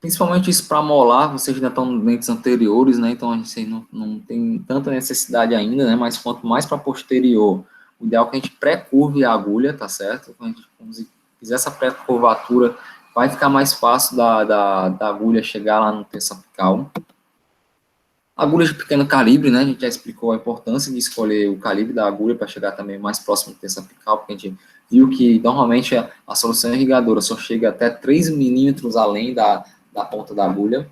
Principalmente isso para molar, vocês ainda estão nos dentes anteriores, né? Então a gente não tem tanta necessidade ainda, né? Mas quanto mais para posterior, o ideal é que a gente pré-curve a agulha, tá certo? Quando a gente fizer essa pré-curvatura, vai ficar mais fácil da agulha chegar lá no terço apical. Agulhas de pequeno calibre, né? A gente já explicou a importância de escolher o calibre da agulha para chegar também mais próximo do terço apical, porque a gente viu que normalmente a solução irrigadora só chega até 3 milímetros além da ponta da agulha.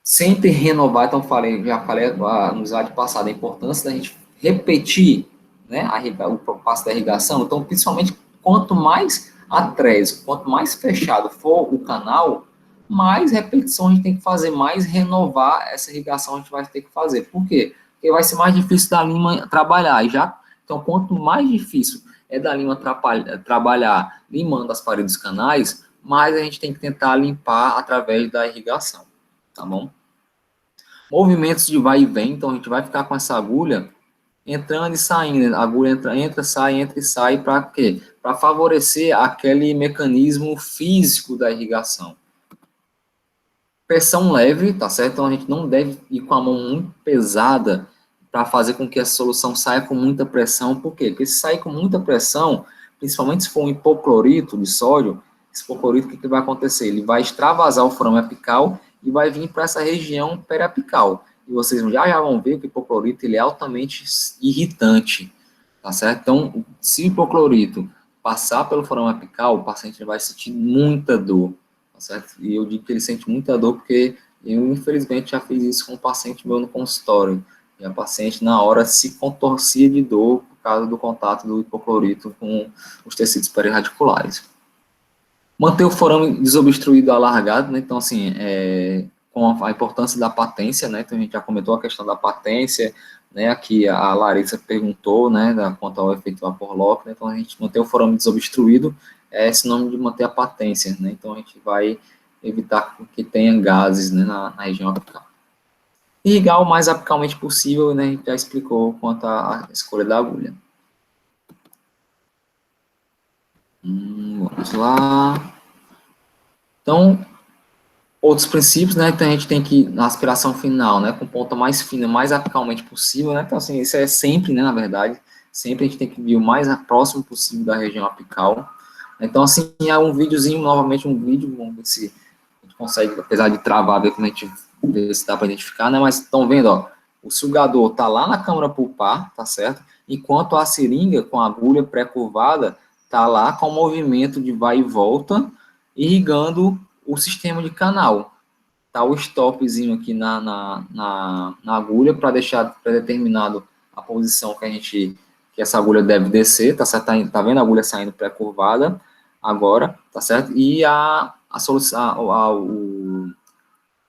Sempre renovar, então já falei no slide passado, a importância da gente repetir, né, o passo da irrigação. Então, principalmente, quanto mais atrás, quanto mais fechado for o canal, mais repetição a gente tem que fazer, mais renovar essa irrigação a gente vai ter que fazer. Por quê? Porque vai ser mais difícil da lima trabalhar. E já Então, quanto mais difícil é da lima trabalhar limando as paredes dos canais, mais a gente tem que tentar limpar através da irrigação, tá bom? Movimentos de vai e vem, então a gente vai ficar com essa agulha entrando e saindo, a agulha entra, entra e sai, para quê? Para favorecer aquele mecanismo físico da irrigação. Pressão leve, tá certo? Então a gente não deve ir com a mão muito pesada para fazer com que a solução saia com muita pressão. Por quê? Porque se sair com muita pressão, principalmente se for um hipoclorito de sódio, esse hipoclorito, o que vai acontecer? Ele vai extravasar o forame apical e vai vir para essa região periapical. E vocês já vão ver que o hipoclorito ele é altamente irritante, tá certo? Então, se o hipoclorito passar pelo forame apical, o paciente vai sentir muita dor, tá certo? E eu digo que ele sente muita dor porque eu, infelizmente, já fiz isso com um paciente meu no consultório. E a paciente, na hora, se contorcia de dor por causa do contato do hipoclorito com os tecidos perirradiculares. Manter o forame desobstruído alargado, né? Então, assim, com a importância da patência, né? Então, a gente já comentou a questão da patência, né? Aqui a Larissa perguntou, né? Quanto ao efeito vapor-lock, né? Então, a gente manter o forame desobstruído é sinônimo de manter a patência, né? Então, a gente vai evitar que tenha gases, né? Na região apical. Irrigar o mais apicalmente possível, né? A gente já explicou quanto à escolha da agulha. Vamos lá. Então, outros princípios, né? Então, a gente tem que, na aspiração final, né? Com ponta mais fina, mais apicalmente possível, né? Então, assim, isso é sempre, né? Na verdade, sempre a gente tem que vir o mais próximo possível da região apical. Então, assim, é um videozinho, novamente um vídeo, vamos ver se a gente consegue, apesar de travar, ver como a gente vê se dá para identificar, né? Mas estão vendo, ó, o sugador tá lá na câmara pulpar, tá certo? Enquanto a seringa com a agulha pré-curvada tá lá com o movimento de vai e volta, irrigando o sistema de canal. Tá o stopzinho aqui na agulha para deixar pré-determinado a posição que essa agulha deve descer, tá certo? Tá vendo a agulha saindo pré-curvada agora, tá certo? E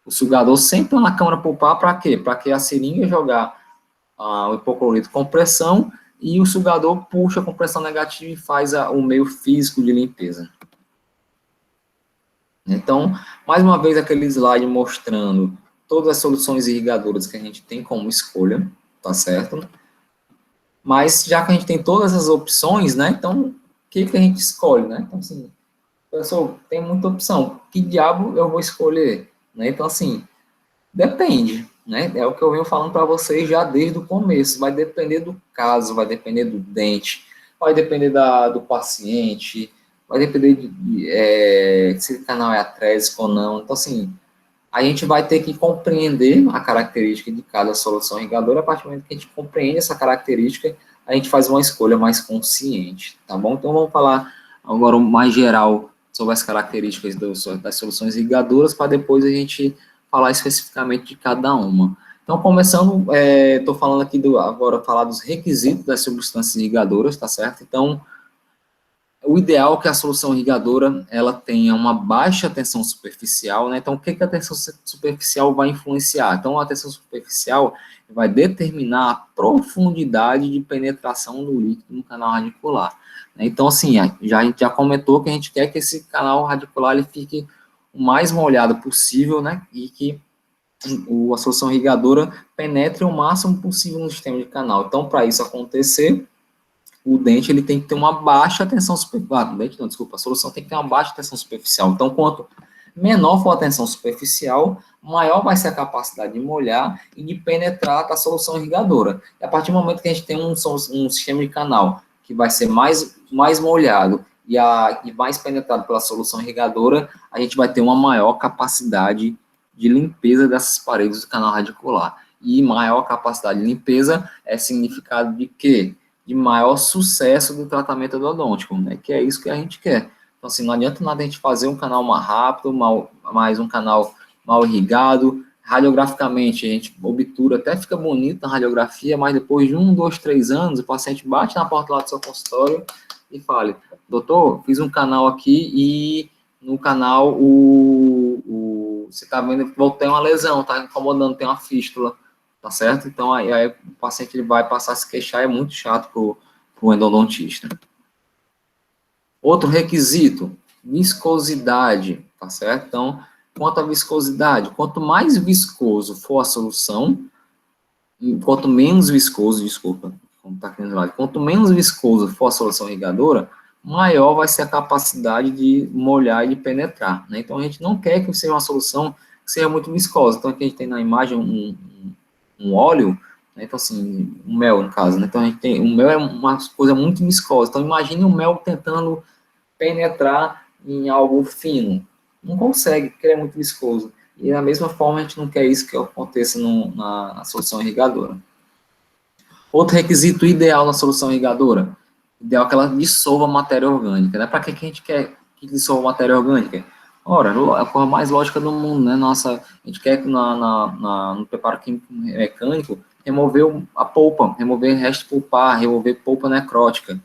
o sugador sempre na câmara pulpar para quê? Para que a seringa jogar o hipoclorito com pressão e o sugador puxa com pressão negativa e faz o meio físico de limpeza. Então, mais uma vez, aquele slide mostrando todas as soluções irrigadoras que a gente tem como escolha, tá certo? Mas, já que a gente tem todas as opções, né, então, o que a gente escolhe, né? Então, assim, pessoal, tem muita opção. Que diabo eu vou escolher? Né? Então, assim, depende, né? É o que eu venho falando para vocês já desde o começo. Vai depender do caso, vai depender do dente, vai depender do paciente, vai depender se o canal é atrésico ou não. Então, assim, a gente vai ter que compreender a característica de cada solução irrigadora. A partir do momento que a gente compreende essa característica, a gente faz uma escolha mais consciente, tá bom? Então, vamos falar agora mais geral sobre as características das soluções irrigadoras, para depois a gente falar especificamente de cada uma. Então, começando, estou falando aqui agora, falar dos requisitos das substâncias irrigadoras, tá certo? Então, o ideal é que a solução irrigadora, ela tenha uma baixa tensão superficial, né? Então, o que a tensão superficial vai influenciar? Então, a tensão superficial vai determinar a profundidade de penetração do líquido no canal radicular. Então, assim, a gente já comentou que a gente quer que esse canal radicular ele fique o mais molhado possível, né? E que a solução irrigadora penetre o máximo possível no sistema de canal. Então, para isso acontecer, o dente ele tem que ter uma baixa tensão superficial. A solução tem que ter uma baixa tensão superficial. Então, quanto menor for a tensão superficial, maior vai ser a capacidade de molhar e de penetrar a solução irrigadora. E a partir do momento que a gente tem um sistema de canal que vai ser mais molhado e mais penetrado pela solução irrigadora, a gente vai ter uma maior capacidade de limpeza dessas paredes do canal radicular. E maior capacidade de limpeza é significado de quê? De maior sucesso do tratamento odontológico, né? Que é isso que a gente quer. Então, assim, não adianta nada a gente fazer um canal mais rápido, mais um canal mal irrigado. Radiograficamente, a gente obtura, até fica bonito na radiografia, mas depois de 1, 2, 3 anos, o paciente bate na porta lá do seu consultório e fala: doutor, fiz um canal aqui e no canal você está vendo que tem uma lesão, está incomodando, tem uma fístula, tá certo? Então, aí o paciente ele vai passar a se queixar, é muito chato o endodontista. Outro requisito, viscosidade, tá certo? Então, quanto à viscosidade, quanto mais viscoso for a solução, quanto menos viscoso, desculpa, como tá aqui no slide, quanto menos viscoso for a solução irrigadora, maior vai ser a capacidade de molhar e de penetrar, né? Então, a gente não quer que seja uma solução que seja muito viscosa. Então, aqui a gente tem na imagem um óleo, né? Então, assim, um mel, no caso, né? Então, a gente tem, o mel é uma coisa muito viscosa. Então, imagine o mel tentando penetrar em algo fino. Não consegue, porque ele é muito viscoso. E, da mesma forma, a gente não quer isso que aconteça na solução irrigadora. Outro requisito ideal na solução irrigadora, ideal que ela dissolva matéria orgânica, né? Para que a gente quer que dissolva matéria orgânica? Ora, a coisa mais lógica do mundo, né? A gente quer que no preparo químico mecânico remover a polpa, remover resto pulpar, remover polpa necrótica.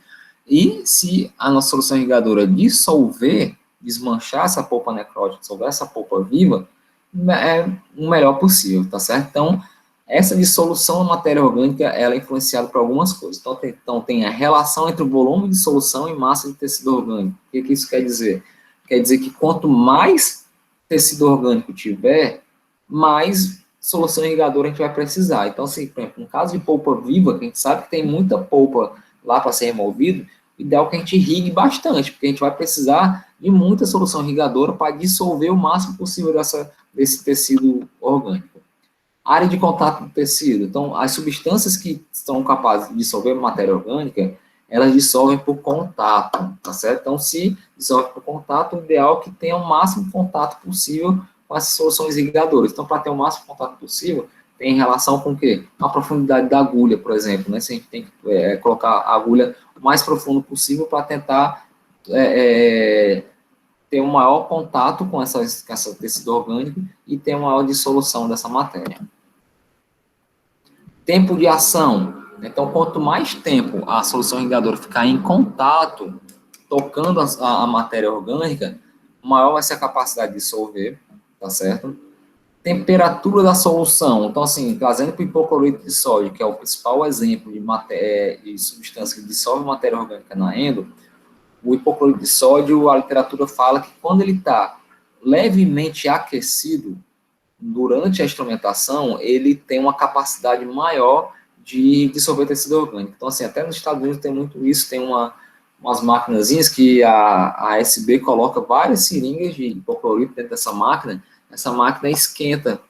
E se a nossa solução irrigadora dissolver, desmanchar essa polpa necrótica, dissolver essa polpa viva, é o melhor possível, tá certo? Então, essa dissolução da matéria orgânica, ela é influenciada por algumas coisas. Então, tem a relação entre o volume de solução e massa de tecido orgânico. O que isso quer dizer? Quer dizer que quanto mais tecido orgânico tiver, mais solução irrigadora a gente vai precisar. Então, assim, por exemplo, no caso de polpa viva, que a gente sabe que tem muita polpa lá para ser removido, o ideal é que a gente irrigue bastante, porque a gente vai precisar de muita solução irrigadora para dissolver o máximo possível desse tecido orgânico. Área de contato do tecido. Então, as substâncias que são capazes de dissolver matéria orgânica, elas dissolvem por contato, tá certo? Então, se dissolve por contato, o ideal é que tenha o máximo contato possível com essas soluções irrigadoras. Então, para ter o máximo contato possível, tem relação com o quê? Com a profundidade da agulha, por exemplo, né? Se a gente tem que colocar a agulha o mais profundo possível para tentar ter um maior contato com essa tecido orgânico e ter uma maior dissolução dessa matéria. Tempo de ação. Então, quanto mais tempo a solução irrigadora ficar em contato, tocando a matéria orgânica, maior vai ser a capacidade de dissolver, tá certo? Temperatura da solução. Então, assim, trazendo para o hipoclorito de sódio, que é o principal exemplo de substância que dissolve matéria orgânica na endo, o hipoclorito de sódio, a literatura fala que quando ele está levemente aquecido, durante a instrumentação, ele tem uma capacidade maior de dissolver tecido orgânico. Então, assim, até nos Estados Unidos tem muito isso, tem umas maquinazinhas que a ASB coloca várias seringas de hipoclorito dentro dessa máquina, essa máquina esquenta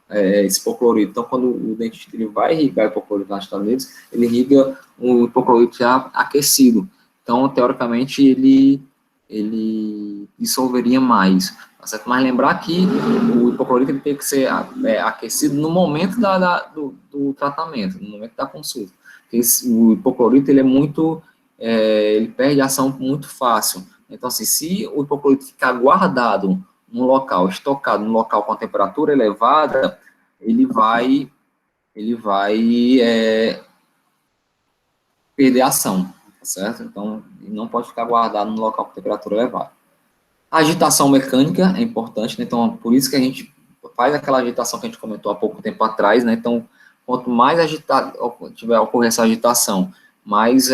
esse hipoclorito. Então, quando o dentista ele vai irrigar o hipoclorito nos Estados Unidos, ele irriga o hipoclorito já aquecido. Então, teoricamente, ele dissolveria mais. Tá certo? Mas lembrar que o hipoclorito ele tem que ser aquecido no momento do tratamento, no momento da consulta. O hipoclorito ele é muito, ele perde ação muito fácil. Então, assim, se o hipoclorito ficar guardado num local, estocado num local com a temperatura elevada, ele vai perder ação, tá certo? Então, ele não pode ficar guardado num local com temperatura elevada. A agitação mecânica é importante, né? Então, por isso que a gente faz aquela agitação que a gente comentou há pouco tempo atrás, né? Então, quanto mais ocorrer essa agitação, mais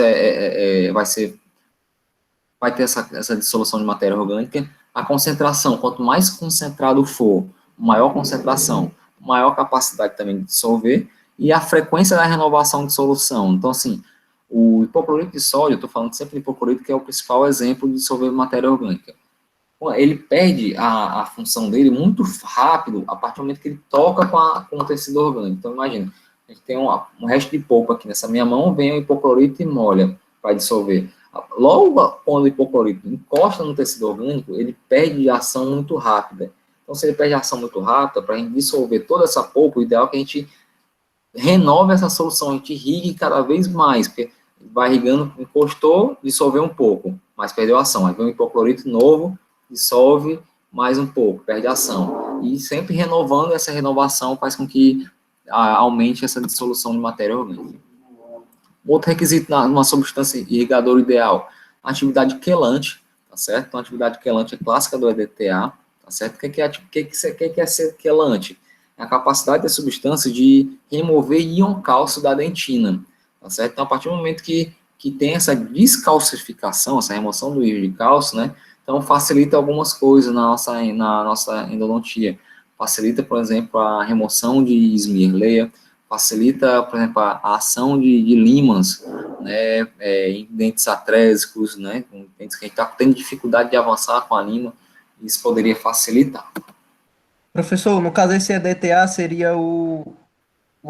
vai ter essa dissolução de matéria orgânica. A concentração, quanto mais concentrado for, maior concentração, maior capacidade também de dissolver, e a frequência da renovação de solução. Então, assim, o hipoclorito de sódio, eu estou falando sempre de hipoclorito, que é o principal exemplo de dissolver matéria orgânica. Ele perde a função dele muito rápido a partir do momento que ele toca com o tecido orgânico. Então, imagina, a gente tem um resto de polpa aqui nessa minha mão, vem o hipoclorito e molha para dissolver. Logo quando o hipoclorito encosta no tecido orgânico, ele perde ação muito rápida. Então, se ele perde ação muito rápida, para a gente dissolver toda essa polpa, o ideal é que a gente renove essa solução, a gente irrigue cada vez mais, porque vai irrigando, encostou, dissolveu um pouco, mas perdeu ação. Aí vem um hipoclorito novo, dissolve mais um pouco, perde ação. E sempre renovando, essa renovação faz com que aumente essa dissolução de matéria orgânica. Outro requisito numa substância irrigadora ideal, a atividade quelante, tá certo? Então, a atividade quelante é clássica do EDTA, tá certo? O que é ser quelante? É a capacidade da substância de remover íon cálcio da dentina, tá certo? Então, a partir do momento que que tem essa descalcificação, essa remoção do íris de cálcio, né? Então, facilita algumas coisas na nossa endodontia. Facilita, por exemplo, a remoção de esmirleia, facilita, por exemplo, a ação de límans, né, em dentes atrésicos, né, com dentes que a gente está tendo dificuldade de avançar com a lima, isso poderia facilitar. Professor, no caso esse EDTA seria o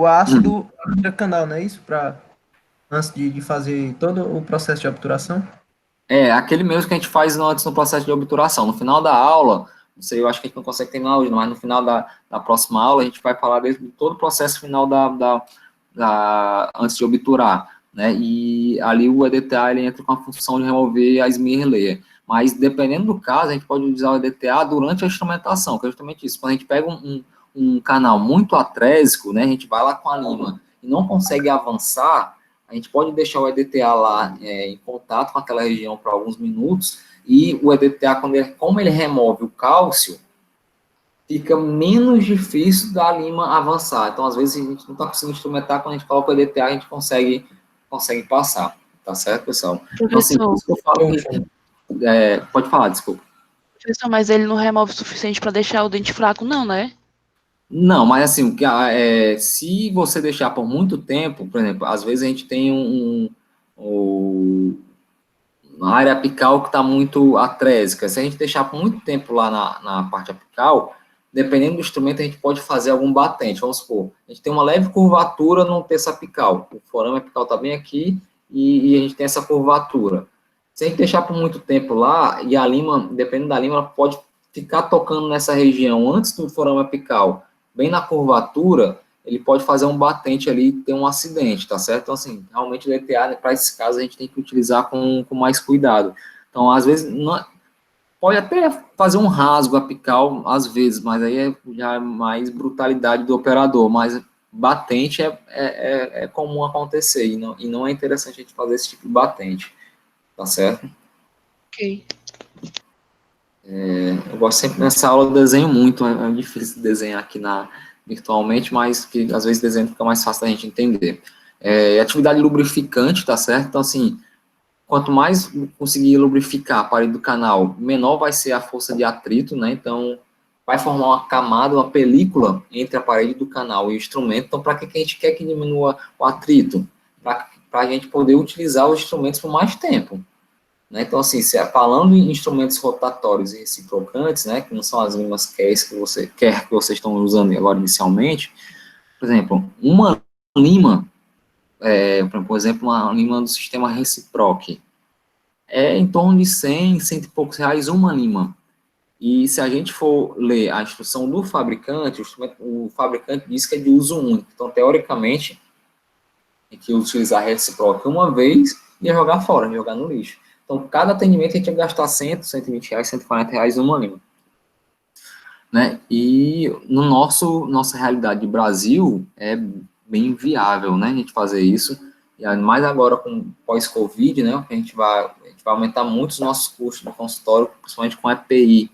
ácido intracanal, não é isso? Antes de fazer todo o processo de obturação? Aquele mesmo que a gente faz antes no processo de obturação. No final da aula, não sei, eu acho que a gente não consegue terminar hoje, mas no final da próxima aula, a gente vai falar de todo o processo final antes de obturar, né? E ali o EDTA, ele entra com a função de remover a esmirleia. Mas, dependendo do caso, a gente pode usar o EDTA durante a instrumentação, que é justamente isso. Quando a gente pega um canal muito atrésico, né, a gente vai lá com a lima e não consegue avançar, a gente pode deixar o EDTA lá em contato com aquela região por alguns minutos, e o EDTA, como ele remove o cálcio, fica menos difícil da lima avançar. Então, às vezes, a gente não está conseguindo instrumentar, quando a gente coloca o EDTA, a gente consegue passar. Tá certo, pessoal? Então, assim, por isso que eu falo que... pode falar, desculpa. Professor, mas ele não remove o suficiente para deixar o dente fraco, não, né? Não, mas assim, se você deixar por muito tempo, por exemplo, às vezes a gente tem uma área apical que está muito atrésica. Se a gente deixar por muito tempo lá na parte apical, dependendo do instrumento, a gente pode fazer algum batente. Vamos supor, a gente tem uma leve curvatura no terço apical. O forame apical está bem aqui e a gente tem essa curvatura. Se a gente deixar por muito tempo lá, e a lima, dependendo da lima, ela pode ficar tocando nessa região antes do forame apical, bem na curvatura, ele pode fazer um batente ali e ter um acidente, tá certo? Então, assim, realmente o EDTA, para esses casos, a gente tem que utilizar com mais cuidado. Então, às vezes, pode até fazer um rasgo apical, às vezes, mas aí já é mais brutalidade do operador, mas batente é comum acontecer, e não é interessante a gente fazer esse tipo de batente, tá certo? Ok. Eu gosto sempre nessa aula, eu desenho muito, é difícil desenhar aqui virtualmente, mas que às vezes desenho fica mais fácil da gente entender. Atividade lubrificante, tá certo? Então, assim, quanto mais conseguir lubrificar a parede do canal, menor vai ser a força de atrito, né? Então, vai formar uma camada, uma película entre a parede do canal e o instrumento. Então, para que a gente quer que diminua o atrito? Para a gente poder utilizar os instrumentos por mais tempo. Né? Então, assim, falando em instrumentos rotatórios e reciprocantes, né, que não são as limas que você quer que vocês estão usando agora inicialmente, por exemplo, uma lima, por exemplo, uma lima do sistema Reciproc, em torno de 100 e poucos reais uma lima. E se a gente for ler a instrução do fabricante, o fabricante diz que é de uso único. Então, teoricamente, tem que utilizar a Reciproc uma vez e jogar fora, jogar no lixo. Então, cada atendimento a gente vai gastar 100, 120 reais, 140 reais numa lima. Né? E nossa realidade de Brasil é bem viável, né, a gente fazer isso. E mais agora com pós-Covid, né, a gente vai aumentar muito os nossos custos no consultório, principalmente com EPI,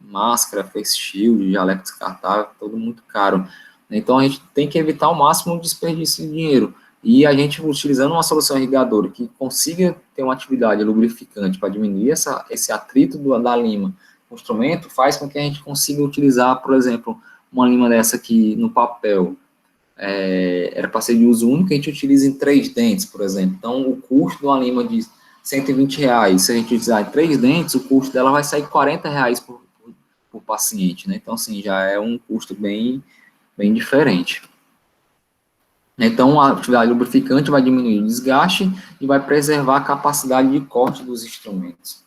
máscara, face shield, jaleco descartável, tudo muito caro. Então, a gente tem que evitar ao máximo o desperdício de dinheiro. E a gente, utilizando uma solução irrigadora que consiga ter uma atividade lubrificante para diminuir esse atrito da lima, o instrumento faz com que a gente consiga utilizar, por exemplo, uma lima dessa aqui no papel. Era para ser de uso único, a gente utiliza em 3 dentes, por exemplo. Então, o custo de uma lima de 120 reais, se a gente utilizar em 3 dentes, o custo dela vai sair 40 reais por paciente, né? Então, assim, já é um custo bem diferente. Então, a atividade lubrificante vai diminuir o desgaste e vai preservar a capacidade de corte dos instrumentos.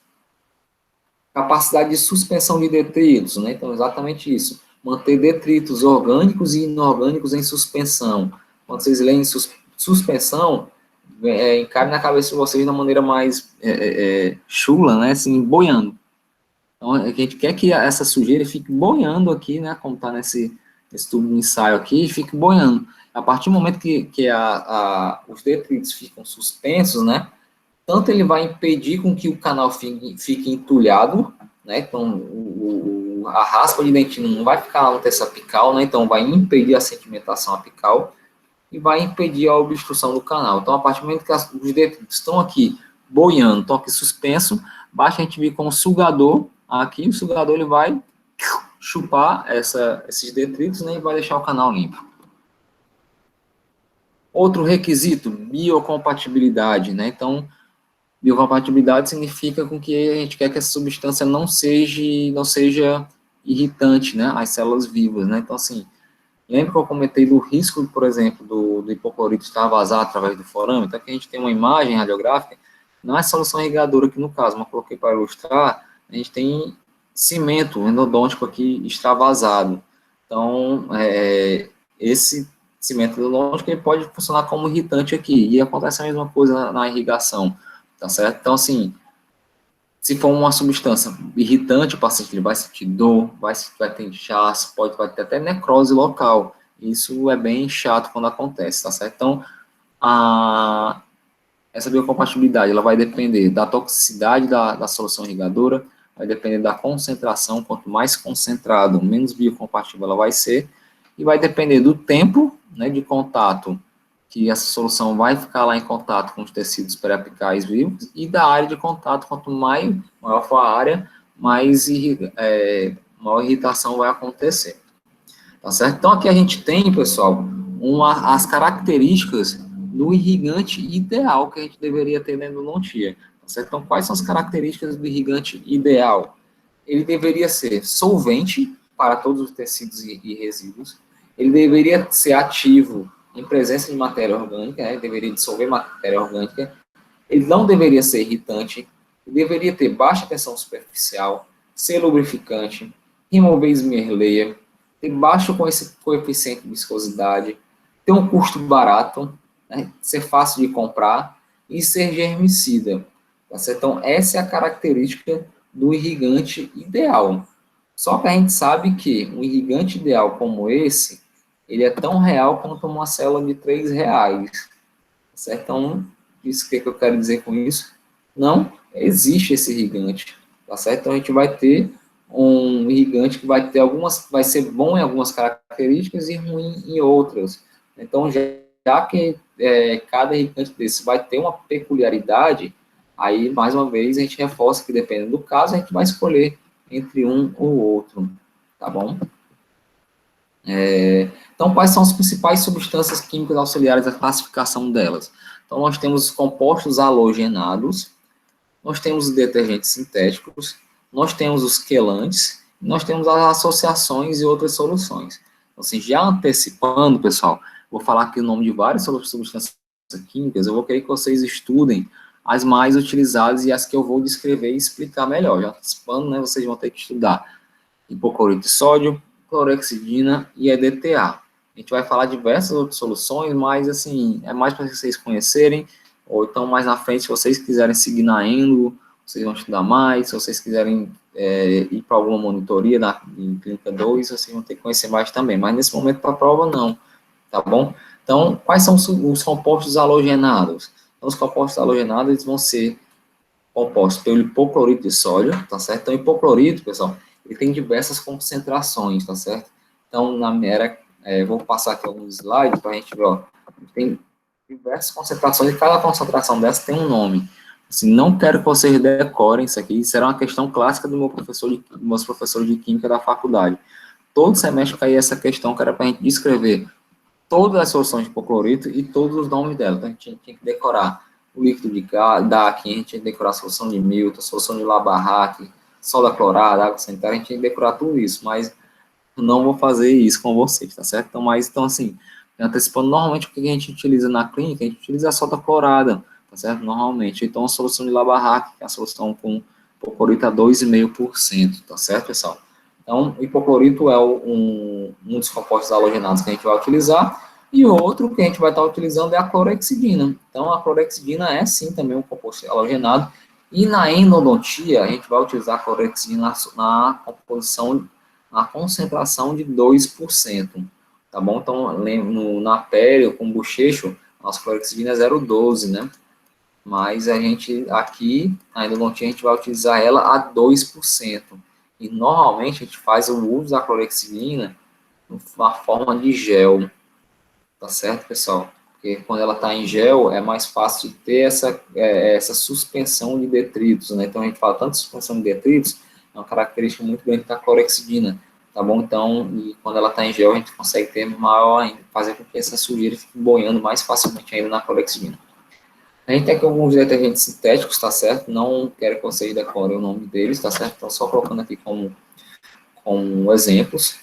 Capacidade de suspensão de detritos, né? Então, exatamente isso. Manter detritos orgânicos e inorgânicos em suspensão. Quando vocês leem suspensão, encare na cabeça de vocês de uma maneira mais chula, né? Assim, boiando. Então, a gente quer que essa sujeira fique boiando aqui, né? Como está nesse tubo de ensaio aqui, fique boiando. A partir do momento que os detritos ficam suspensos, né, tanto ele vai impedir com que o canal fique entulhado, né, então a raspa de dentina não vai ficar lá no terço apical, né, então vai impedir a sedimentação apical, e vai impedir a obstrução do canal. Então, a partir do momento que os detritos estão aqui boiando, estão aqui suspenso, basta a gente vir com o sugador aqui, o sugador ele vai chupar esses detritos, né, e vai deixar o canal limpo. Outro requisito, biocompatibilidade, né? Então, biocompatibilidade significa com que a gente quer que essa substância não seja irritante, né, às células vivas, né? Então, assim, lembra que eu comentei do risco, por exemplo, do hipoclorito estar vazado através do forame? Então, aqui a gente tem uma imagem radiográfica, não é solução irrigadora aqui no caso, mas coloquei para ilustrar, a gente tem cimento endodôntico aqui extravasado. Então, esse cimento endodôntico ele pode funcionar como irritante aqui, e acontece a mesma coisa na irrigação, tá certo? Então, assim, se for uma substância irritante, o paciente ele vai sentir dor, vai ter inchaço, vai ter até necrose local. Isso é bem chato quando acontece, tá certo? Então, essa biocompatibilidade ela vai depender da toxicidade da solução irrigadora, vai depender da concentração, quanto mais concentrado, menos biocompatível ela vai ser, e vai depender do tempo, né, de contato que essa solução vai ficar lá em contato com os tecidos periapicais vivos, e da área de contato, quanto maior for a área, maior irritação vai acontecer. Tá certo? Então, aqui a gente tem, pessoal, as características do irrigante ideal que a gente deveria ter na endodontia. Tá certo? Então, quais são as características do irrigante ideal? Ele deveria ser solvente para todos os tecidos e resíduos, ele deveria ser ativo em presença de matéria orgânica, né? Deveria dissolver matéria orgânica, ele não deveria ser irritante, ele deveria ter baixa tensão superficial, ser lubrificante, remover esmerleia, ter baixo coeficiente de viscosidade, ter um custo barato, né? Ser fácil de comprar e ser germicida. Tá certo? Então, essa é a característica do irrigante ideal. Só que a gente sabe que um irrigante ideal como esse, ele é tão real quanto uma célula de R$3. Certo? Então, isso que eu quero dizer com isso? Não existe esse irrigante. Tá certo? Então, a gente vai ter um irrigante que vai ser bom em algumas características e ruim em outras. Então, já que cada irrigante desse vai ter uma peculiaridade, aí, mais uma vez, a gente reforça que, dependendo do caso, a gente vai escolher entre um ou outro. Tá bom? Então, quais são as principais substâncias químicas auxiliares, a classificação delas? Então, nós temos os compostos halogenados, nós temos os detergentes sintéticos, nós temos os quelantes, nós temos as associações e outras soluções. Então, assim, já antecipando, pessoal, vou falar aqui o nome de várias substâncias químicas, eu vou querer que vocês estudem as mais utilizadas e as que eu vou descrever e explicar melhor. Já antecipando, né, vocês vão ter que estudar hipoclorito de sódio, clorexidina e EDTA. A gente vai falar diversas outras soluções, mas, assim, é mais para vocês conhecerem, ou então, mais na frente, se vocês quiserem seguir na endo, vocês vão estudar mais, se vocês quiserem ir para alguma monitoria em Clínica 2, vocês vão ter que conhecer mais também, mas nesse momento, para a prova, não, tá bom? Então, quais são os compostos halogenados? Então, os compostos halogenados, eles vão ser compostos pelo hipoclorito de sódio, tá certo? Então, o hipoclorito, pessoal, ele tem diversas concentrações, tá certo? Então, vou passar aqui alguns slides para a gente ver, ó, tem diversas concentrações, e cada concentração dessa tem um nome. Assim, não quero que vocês decorem isso aqui, isso era uma questão clássica dos meus professores de química da faculdade. Todo semestre caía essa questão, que era para a gente descrever todas as soluções de hipoclorito e todos os nomes dela. Então, a gente tinha que decorar o líquido de DAC, a gente tinha que decorar a solução de Milton, a solução de Labarraque, soda clorada, água sanitária, a gente tinha que decorar tudo isso, mas não vou fazer isso com vocês, tá certo? Então, assim, antecipando, normalmente o que a gente utiliza na clínica, a gente utiliza a soda clorada, tá certo? Normalmente. Então, a solução de Labarraque, que é a solução com hipoclorito a 2,5%, tá certo, pessoal? Então, o hipoclorito é um dos compostos halogenados que a gente vai utilizar, e outro que a gente vai estar utilizando é a clorexidina. Então, a clorexidina é, sim, também um composto halogenado, e na endodontia, a gente vai utilizar a clorexidina na concentração de 2%, tá bom? Então, na pele, com bochecho, a nossa clorexidina é 0,12, né? Mas a gente, aqui, na endodontia, a gente vai utilizar ela a 2%. E, normalmente, a gente faz o uso da clorexidina na forma de gel, tá certo, pessoal? Porque quando ela está em gel, é mais fácil de ter essa suspensão de detritos, né? Então, a gente fala tanto de suspensão de detritos, é uma característica muito grande da clorexidina, tá bom? Então, e quando ela está em gel, a gente consegue ter maior ainda, fazer com que essa sujeira fique boiando mais facilmente ainda na clorexidina. A gente tem aqui alguns detergentes sintéticos, tá certo? Não quero que vocês decorem o nome deles, tá certo? Então, só colocando aqui como exemplos.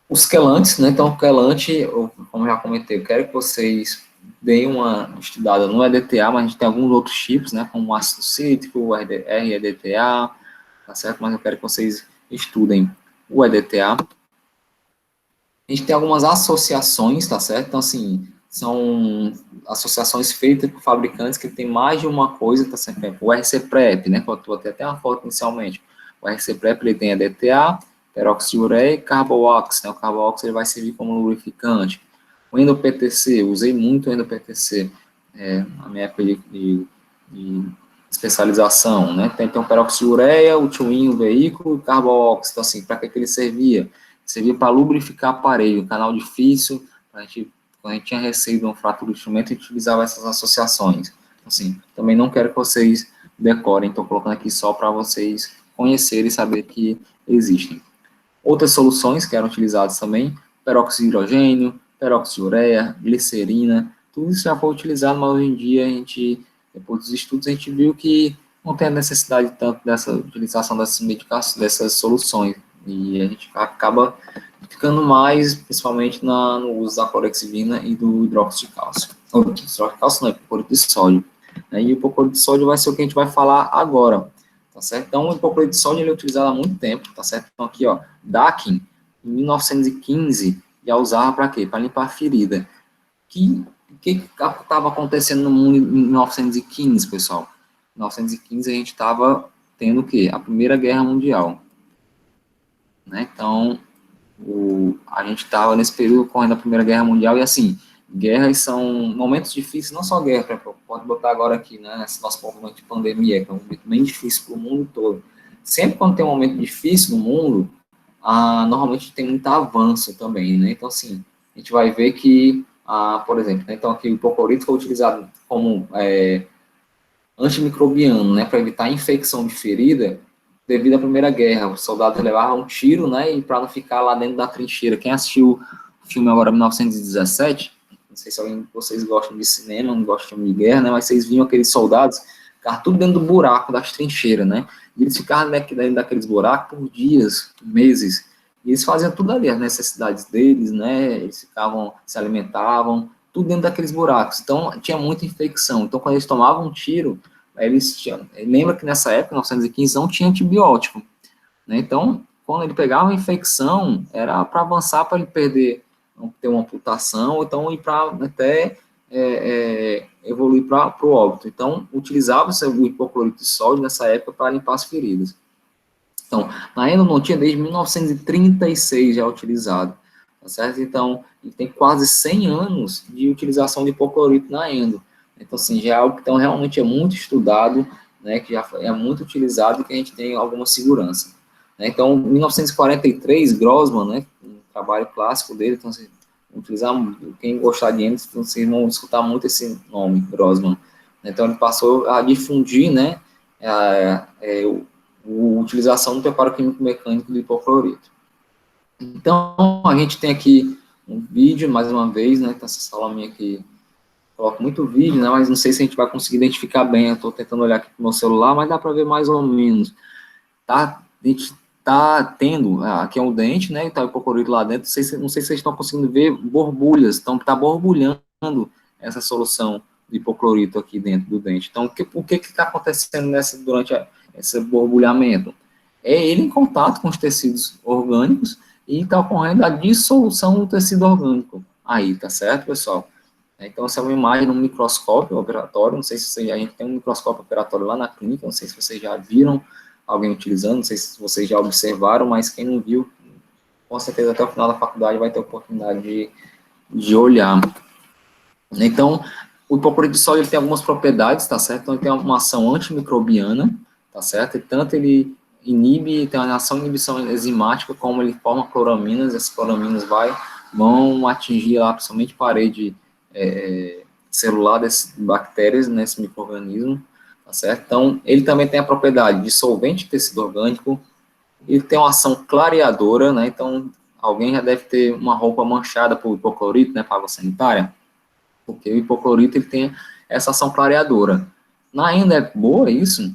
Os quelantes, né? Então, o quelante, como eu já comentei, eu quero que vocês deem uma estudada no EDTA, mas a gente tem alguns outros tipos, né? Como o ácido cítrico, o REDTA, tá certo? Mas eu quero que vocês estudem o EDTA. A gente tem algumas associações, tá certo? Então, assim, são associações feitas por fabricantes que tem mais de uma coisa, tá certo? O RC-PrEP, né? Que eu botei até uma foto inicialmente. O RC-PrEP, ele tem EDTA, peroxiureia e carbox, né? O carbox ele vai servir como lubrificante. O endo-PTC, usei muito o endo-PTC na minha época de especialização, né? Tem então peroxiureia, o twin, o veículo e o carbox. Então, assim, para que ele servia? Servia para lubrificar aparelho, canal difícil, quando a gente tinha receio de uma fratura do instrumento, a gente utilizava essas associações. Então, assim, também não quero que vocês decorem, estou colocando aqui só para vocês conhecerem e saber que existem. Outras soluções que eram utilizadas também, peróxido de hidrogênio, peróxido de ureia, glicerina, tudo isso já foi utilizado, mas hoje em dia a gente, depois dos estudos, a gente viu que não tem a necessidade tanto dessa utilização dessas medicações, dessas soluções, e a gente acaba ficando mais, principalmente no uso da clorexidina e do hidróxido de cálcio. O hidróxido de cálcio não, é hipoclorito de sódio. E o hipoclorito de sódio vai ser o que a gente vai falar agora. Tá certo? Então, o hipoclorito de sódio ele é utilizado há muito tempo, tá certo? Então, aqui, ó, Dakin, em 1915, já usava para quê? Para limpar a ferida. O que estava acontecendo no mundo em 1915, pessoal? Em 1915, a gente estava tendo o quê? A Primeira Guerra Mundial. Né? Então, a gente estava nesse período correndo a Primeira Guerra Mundial, e assim, guerras são momentos difíceis, não só guerra, pode botar agora aqui, né, nesse nosso momento de pandemia, que é um momento bem difícil para o mundo todo. Sempre quando tem um momento difícil no mundo, normalmente tem muito avanço também, né, então assim, a gente vai ver que, por exemplo, né, então aqui o hipoclorito foi utilizado como antimicrobiano, né, para evitar infecção de ferida, devido à Primeira Guerra. Os soldados levavam um tiro, né, e para não ficar lá dentro da trincheira. Quem assistiu o filme agora, 1917, não sei se alguém de vocês gostam de cinema, não gostam de guerra, né, mas vocês viam aqueles soldados, ficavam tudo dentro do buraco das trincheiras, né, e eles ficavam dentro daqueles buracos por dias, meses, e eles faziam tudo ali, as necessidades deles, né, eles ficavam, se alimentavam, tudo dentro daqueles buracos. Então, tinha muita infecção. Então, quando eles tomavam um tiro, lembra que nessa época, 1915, não tinha antibiótico, né? Então, quando ele pegava uma infecção, era para avançar, para ele ter uma amputação, ou então ir para até evoluir para o óbito. Então, utilizava-se o hipoclorito de sódio nessa época para limpar as feridas. Então, na endo não tinha desde 1936 já utilizado, tá certo? Então, ele tem quase 100 anos de utilização de hipoclorito na endo. Então, assim, já é algo que então, realmente é muito estudado, né, que já é muito utilizado e que a gente tem alguma segurança. Né? Então, em 1943, Grossman, né, um trabalho clássico dele, então, assim, utilizar, quem gostar de endo, então, vocês vão escutar muito esse nome, Grossman. Então, ele passou a difundir, né, a utilização do preparo químico-mecânico do hipoclorito. Então, a gente tem aqui um vídeo, mais uma vez, né, tá essa sala minha aqui, coloco muito vídeo, né, mas não sei se a gente vai conseguir identificar bem, eu estou tentando olhar aqui no meu celular, mas dá para ver mais ou menos. Tá, a gente tá tendo, aqui é um dente, né, e tá o hipoclorito lá dentro, não sei se vocês estão conseguindo ver borbulhas, então tá borbulhando essa solução de hipoclorito aqui dentro do dente. Então, o que está acontecendo durante esse borbulhamento? É ele em contato com os tecidos orgânicos e está ocorrendo a dissolução do tecido orgânico. Aí, tá certo, pessoal? Então, essa é uma imagem no microscópio operatório, não sei se a gente tem um microscópio operatório lá na clínica, não sei se vocês já viram alguém utilizando, não sei se vocês já observaram, mas quem não viu, com certeza até o final da faculdade vai ter a oportunidade de olhar. Então, o hipoclorito de sódio ele tem algumas propriedades, tá certo? Então, ele tem uma ação antimicrobiana, tá certo? E tanto ele inibe, tem uma ação de inibição enzimática, como ele forma cloraminas, essas cloraminas vai vão atingir lá, principalmente parede celular dessas bactérias, nesse micro-organismo, tá certo? Então, ele também tem a propriedade de solvente de tecido orgânico, ele tem uma ação clareadora, né? Então, alguém já deve ter uma roupa manchada por hipoclorito, né, para água sanitária, porque o hipoclorito ele tem essa ação clareadora. Ainda é boa isso?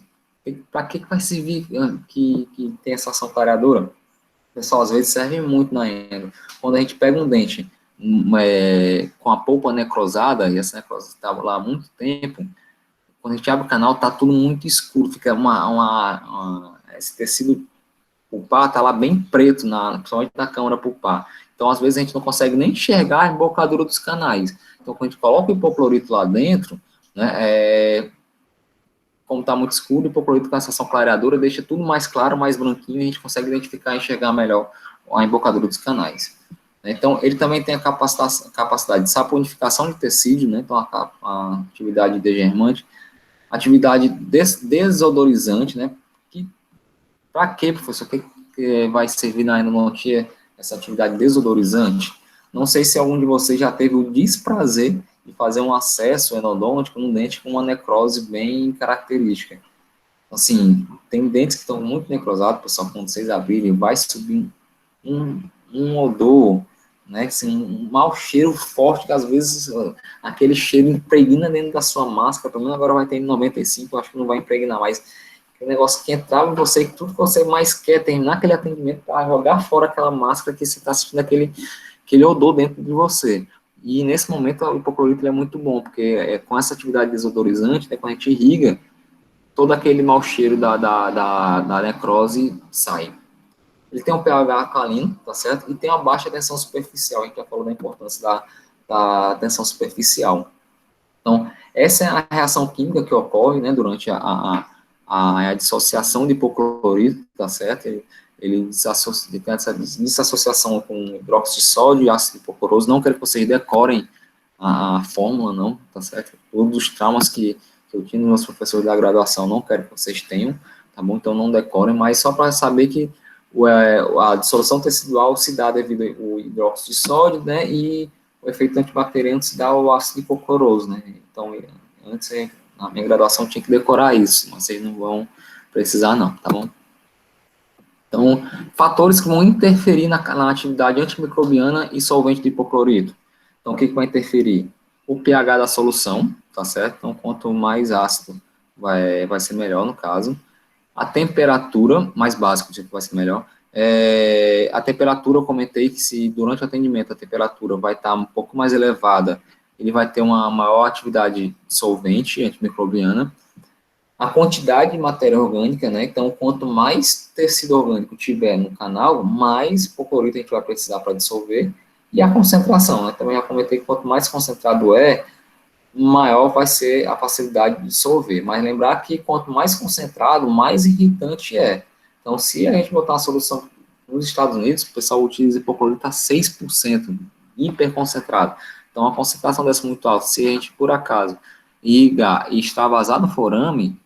Para que vai servir que tem essa ação clareadora? Pessoal, às vezes serve muito na endo. Quando a gente pega um dente com a polpa necrosada, e essa necrose estava lá há muito tempo, quando a gente abre o canal, tá tudo muito escuro, fica esse tecido pulpar está lá bem preto, principalmente na câmara pulpar. Então, às vezes, a gente não consegue nem enxergar a embocadura dos canais. Então, quando a gente coloca o hipoclorito lá dentro, né, como está muito escuro, o hipoclorito com essa ação clareadora deixa tudo mais claro, mais branquinho, e a gente consegue identificar e enxergar melhor a embocadura dos canais. Então, ele também tem a capacidade de saponificação de tecido, né, então a atividade degermante, atividade desodorizante, né, para quê, professor? Que vai servir na endodontia essa atividade desodorizante? Não sei se algum de vocês já teve o desprazer de fazer um acesso endodôntico num dente com uma necrose bem característica. Assim, tem dentes que estão muito necrosados, pessoal, quando vocês abrirem, vai subir um odor, né, assim, um mau cheiro forte, que às vezes aquele cheiro impregna dentro da sua máscara, pelo menos agora vai ter em 95, eu acho que não vai impregnar mais. O negócio que entrava em você, que tudo que você mais quer terminar aquele atendimento para jogar fora aquela máscara que você está sentindo aquele odor dentro de você. E nesse momento o hipoclorito é muito bom, porque com essa atividade desodorizante, né, quando a gente irriga, todo aquele mau cheiro da necrose sai. Ele tem um pH alcalino, tá certo? E tem uma baixa tensão superficial, a gente já falou da importância da tensão superficial. Então, essa é a reação química que ocorre, né, durante a dissociação de hipoclorito, tá certo? Ele tem essa desassociação com hidróxido de sódio e ácido hipocloroso. Não quero que vocês decorem a fórmula, não, tá certo? Todos os traumas que eu tinha nos meus professores da graduação, não quero que vocês tenham, tá bom? Então, não decorem, mas só para saber que a dissolução tecidual se dá devido ao hidróxido de sódio, né? E o efeito antibacteriano se dá ao ácido hipocloroso, né? Então, antes, na minha graduação, tinha que decorar isso, mas vocês não vão precisar, não, tá bom? Então, fatores que vão interferir na atividade antimicrobiana e solvente de hipoclorito. Então, o que vai interferir? O pH da solução, tá certo? Então, quanto mais ácido, vai ser melhor, no caso. A temperatura, mais básico, vai ser melhor. A temperatura, eu comentei que se durante o atendimento a temperatura vai estar um pouco mais elevada, ele vai ter uma maior atividade solvente antimicrobiana. A quantidade de matéria orgânica, né? Então, quanto mais tecido orgânico tiver no canal, mais hipoclorito a gente vai precisar para dissolver. E a concentração, né? Também já comentei que quanto mais concentrado maior vai ser a facilidade de dissolver. Mas lembrar que quanto mais concentrado, mais irritante é. Então, se a gente botar uma solução nos Estados Unidos, o pessoal utiliza hipoclorito a 6%, hiperconcentrado. Então, a concentração dessa muito alta, se a gente, por acaso, irrigar e extravasar no forame,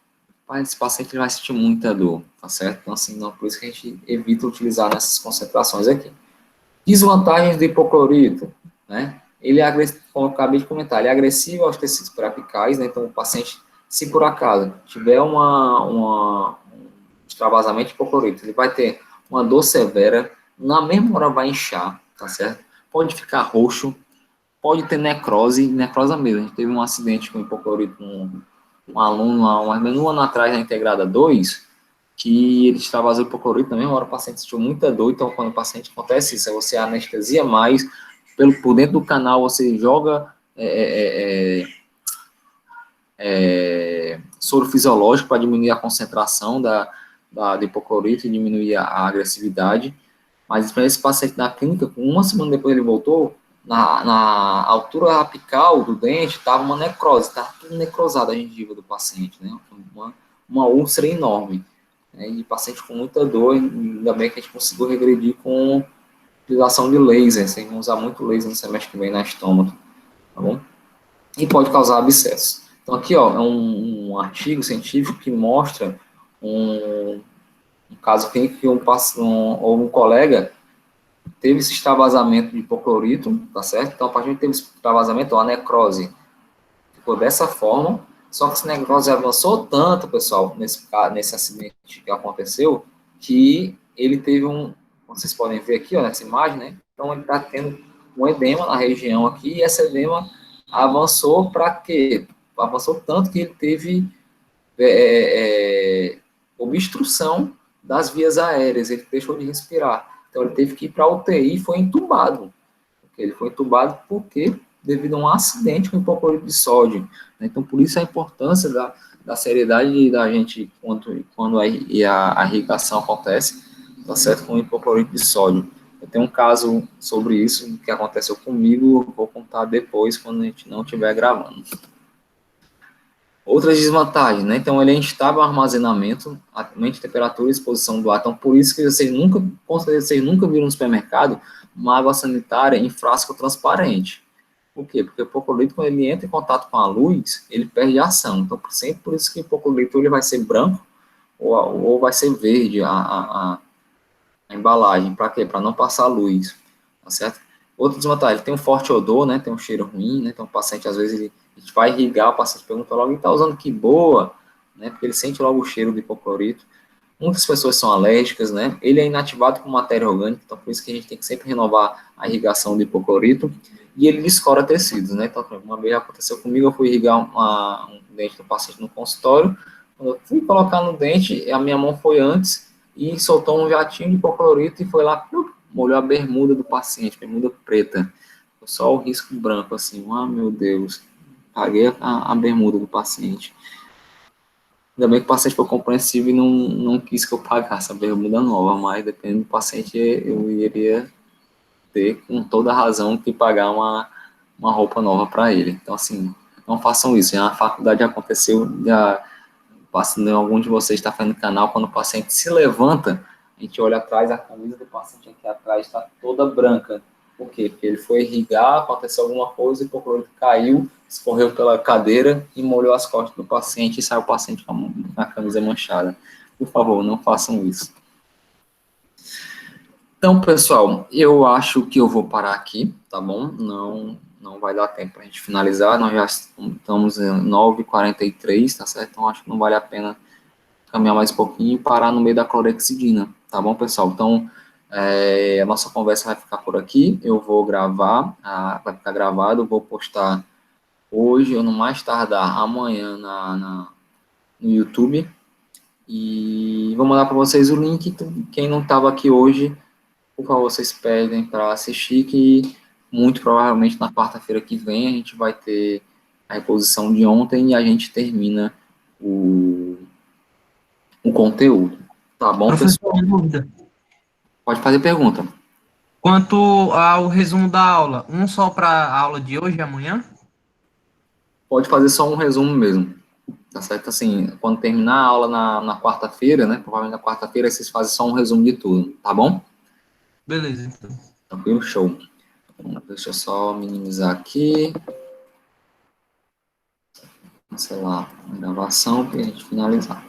esse paciente vai sentir muita dor, tá certo? Então, assim, não, por isso que a gente evita utilizar nessas concentrações aqui. Desvantagens do hipoclorito, né? Ele é agressivo, como eu acabei de comentar, ele é agressivo aos tecidos periapicais, né? Então, o paciente, se por acaso tiver um extravasamento de hipoclorito, ele vai ter uma dor severa, na mesma hora vai inchar, tá certo? Pode ficar roxo, pode ter necrose mesmo. A gente teve um acidente com hipoclorito, um aluno, um ano atrás, na Integrada 2, que ele extravasou hipoclorito, na mesma hora o paciente sentiu muita dor. Então, quando o paciente acontece isso, você anestesia mais, por dentro do canal você joga soro fisiológico para diminuir a concentração do hipoclorito e diminuir a agressividade. Mas para esse paciente na clínica, uma semana depois ele voltou, na altura apical do dente estava uma necrose, estava tudo necrosado a gengiva do paciente, né? Uma úlcera enorme, né? E o paciente com muita dor, ainda bem que a gente conseguiu regredir com utilização de laser. Vocês vão usar muito laser no semestre que vem na estômago, tá bom? E pode causar abscesso. Então aqui, ó, é um artigo científico que mostra um caso clínico que um colega teve esse extravasamento de hipoclorito, tá certo? Então, a partir de teve esse extravasamento, a necrose ficou dessa forma, só que essa necrose avançou tanto, pessoal, nesse acidente que aconteceu, que ele teve vocês podem ver aqui, ó, nessa imagem, né? Então, ele está tendo um edema na região aqui, e esse edema avançou para quê? Avançou tanto que ele teve obstrução das vias aéreas, ele deixou de respirar. Então, ele teve que ir para a UTI e foi entubado. Ele foi entubado porque devido a um acidente com hipoclorito de sódio. Então, por isso a importância da seriedade da gente quando a irrigação acontece, tá certo, com hipoclorito de sódio. Eu tenho um caso sobre isso que aconteceu comigo, vou contar depois, quando a gente não estiver gravando. Outras desvantagens, né? Então, ele é instável ao armazenamento, aumento de temperatura e exposição do ar. Então, por isso que com certeza, vocês nunca viram no supermercado uma água sanitária em frasco transparente. Por quê? Porque o hipoclorito, quando ele entra em contato com a luz, ele perde a ação. Então, sempre por isso que o hipoclorito ele vai ser branco ou vai ser verde a embalagem. Para quê? Para não passar luz, tá certo? Outra desvantagem, ele tem um forte odor, né? Tem um cheiro ruim, né? Então, o paciente, às vezes, a gente vai irrigar, o paciente pergunta logo, ele está usando que boa, né? Porque ele sente logo o cheiro do hipoclorito. Muitas pessoas são alérgicas, né? Ele é inativado com matéria orgânica, então por isso que a gente tem que sempre renovar a irrigação do hipoclorito, e ele descora tecidos, né? Então, uma vez aconteceu comigo, eu fui irrigar um dente do paciente no consultório, quando eu fui colocar no dente, a minha mão foi antes, e soltou um jatinho de hipoclorito, e foi lá, molhou a bermuda do paciente, bermuda preta, só o risco branco, assim, meu Deus, paguei a bermuda do paciente. Ainda bem que o paciente foi compreensivo e não quis que eu pagasse a bermuda nova, mas dependendo do paciente, eu iria ter, com toda a razão, que pagar uma roupa nova para ele. Então, assim, não façam isso. Na faculdade aconteceu, algum de vocês está fazendo canal, quando o paciente se levanta, a gente olha atrás, a camisa do paciente aqui atrás está toda branca. Por quê? Porque ele foi irrigar, aconteceu alguma coisa, o hipoclorito caiu, escorreu pela cadeira e molhou as costas do paciente e saiu o paciente com a camisa manchada. Por favor, não façam isso. Então, pessoal, eu acho que eu vou parar aqui, tá bom? Não vai dar tempo para a gente finalizar, nós já estamos em 9h43, tá certo? Então, acho que não vale a pena caminhar mais um pouquinho e parar no meio da clorexidina, tá bom, pessoal? Então, a nossa conversa vai ficar por aqui, eu vou gravar, vai ficar gravado, eu vou postar hoje, ou no mais tardar, amanhã no YouTube, e vou mandar para vocês o link, quem não estava aqui hoje, por favor, vocês pedem para assistir, que muito provavelmente na quarta-feira que vem a gente vai ter a reposição de ontem e a gente termina o conteúdo, tá bom, Professor, pessoal? uma dúvida. Pode fazer pergunta. Quanto ao resumo da aula, um só para a aula de hoje e amanhã? Pode fazer só um resumo mesmo, tá certo? Assim, quando terminar a aula na quarta-feira, né, provavelmente na quarta-feira, vocês fazem só um resumo de tudo, tá bom? Beleza, então. Tranquilo? Show. Deixa eu só minimizar aqui. Cancelar a gravação para a gente finalizar.